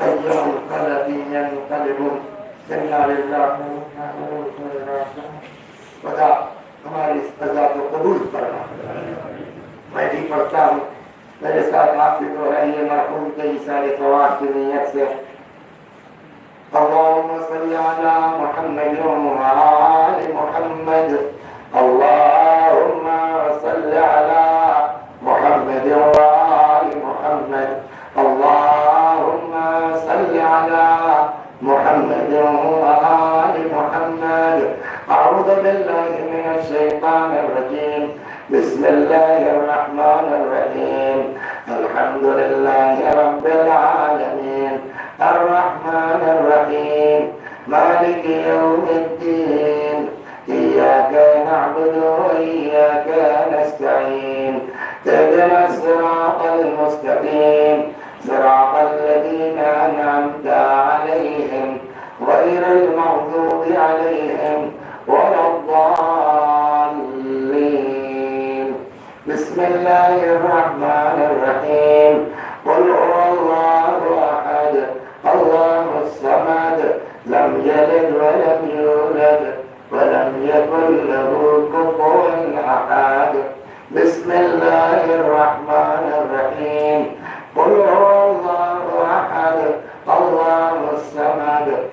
أَيَّ مُنقَلَبٍ يَنقَلِبُونَ. اِنَّا لِلَّهِ وَإِنَّا إِلَيْهِ رَاجِعُونَ. خدا ہماری اس قضا کو قبول فرما. میں بھی پڑھتا ہوں، میرے ساتھ آپ بھی دہرائیے مرحوم کے سارے ثواب کی نیت سے. اللهم صل على محمد وآل محمد. اللهم صل على محمد وآل محمد. اللهم صل على محمد وآل محمد. أعوذ بالله من الشيطان الرجيم. بسم الله الرحمن الرحيم. الحمد لله رب العالمين الرحمن الرحيم مالك يوم الدين. إياك نعبد وإياك نستعين. اهدنا الصراط المستقيم صراط الذين أنعمت عليهم غير المغضوب عليهم ولا الضالين. بسم الله الرحمن الرحيم. قل هو الله أحد الله الصمد لم يلد ولم يولد ولم يكن له كفوا أحد. بسم الله الرحمن الرحيم. قل هو الله أحد الله الصمد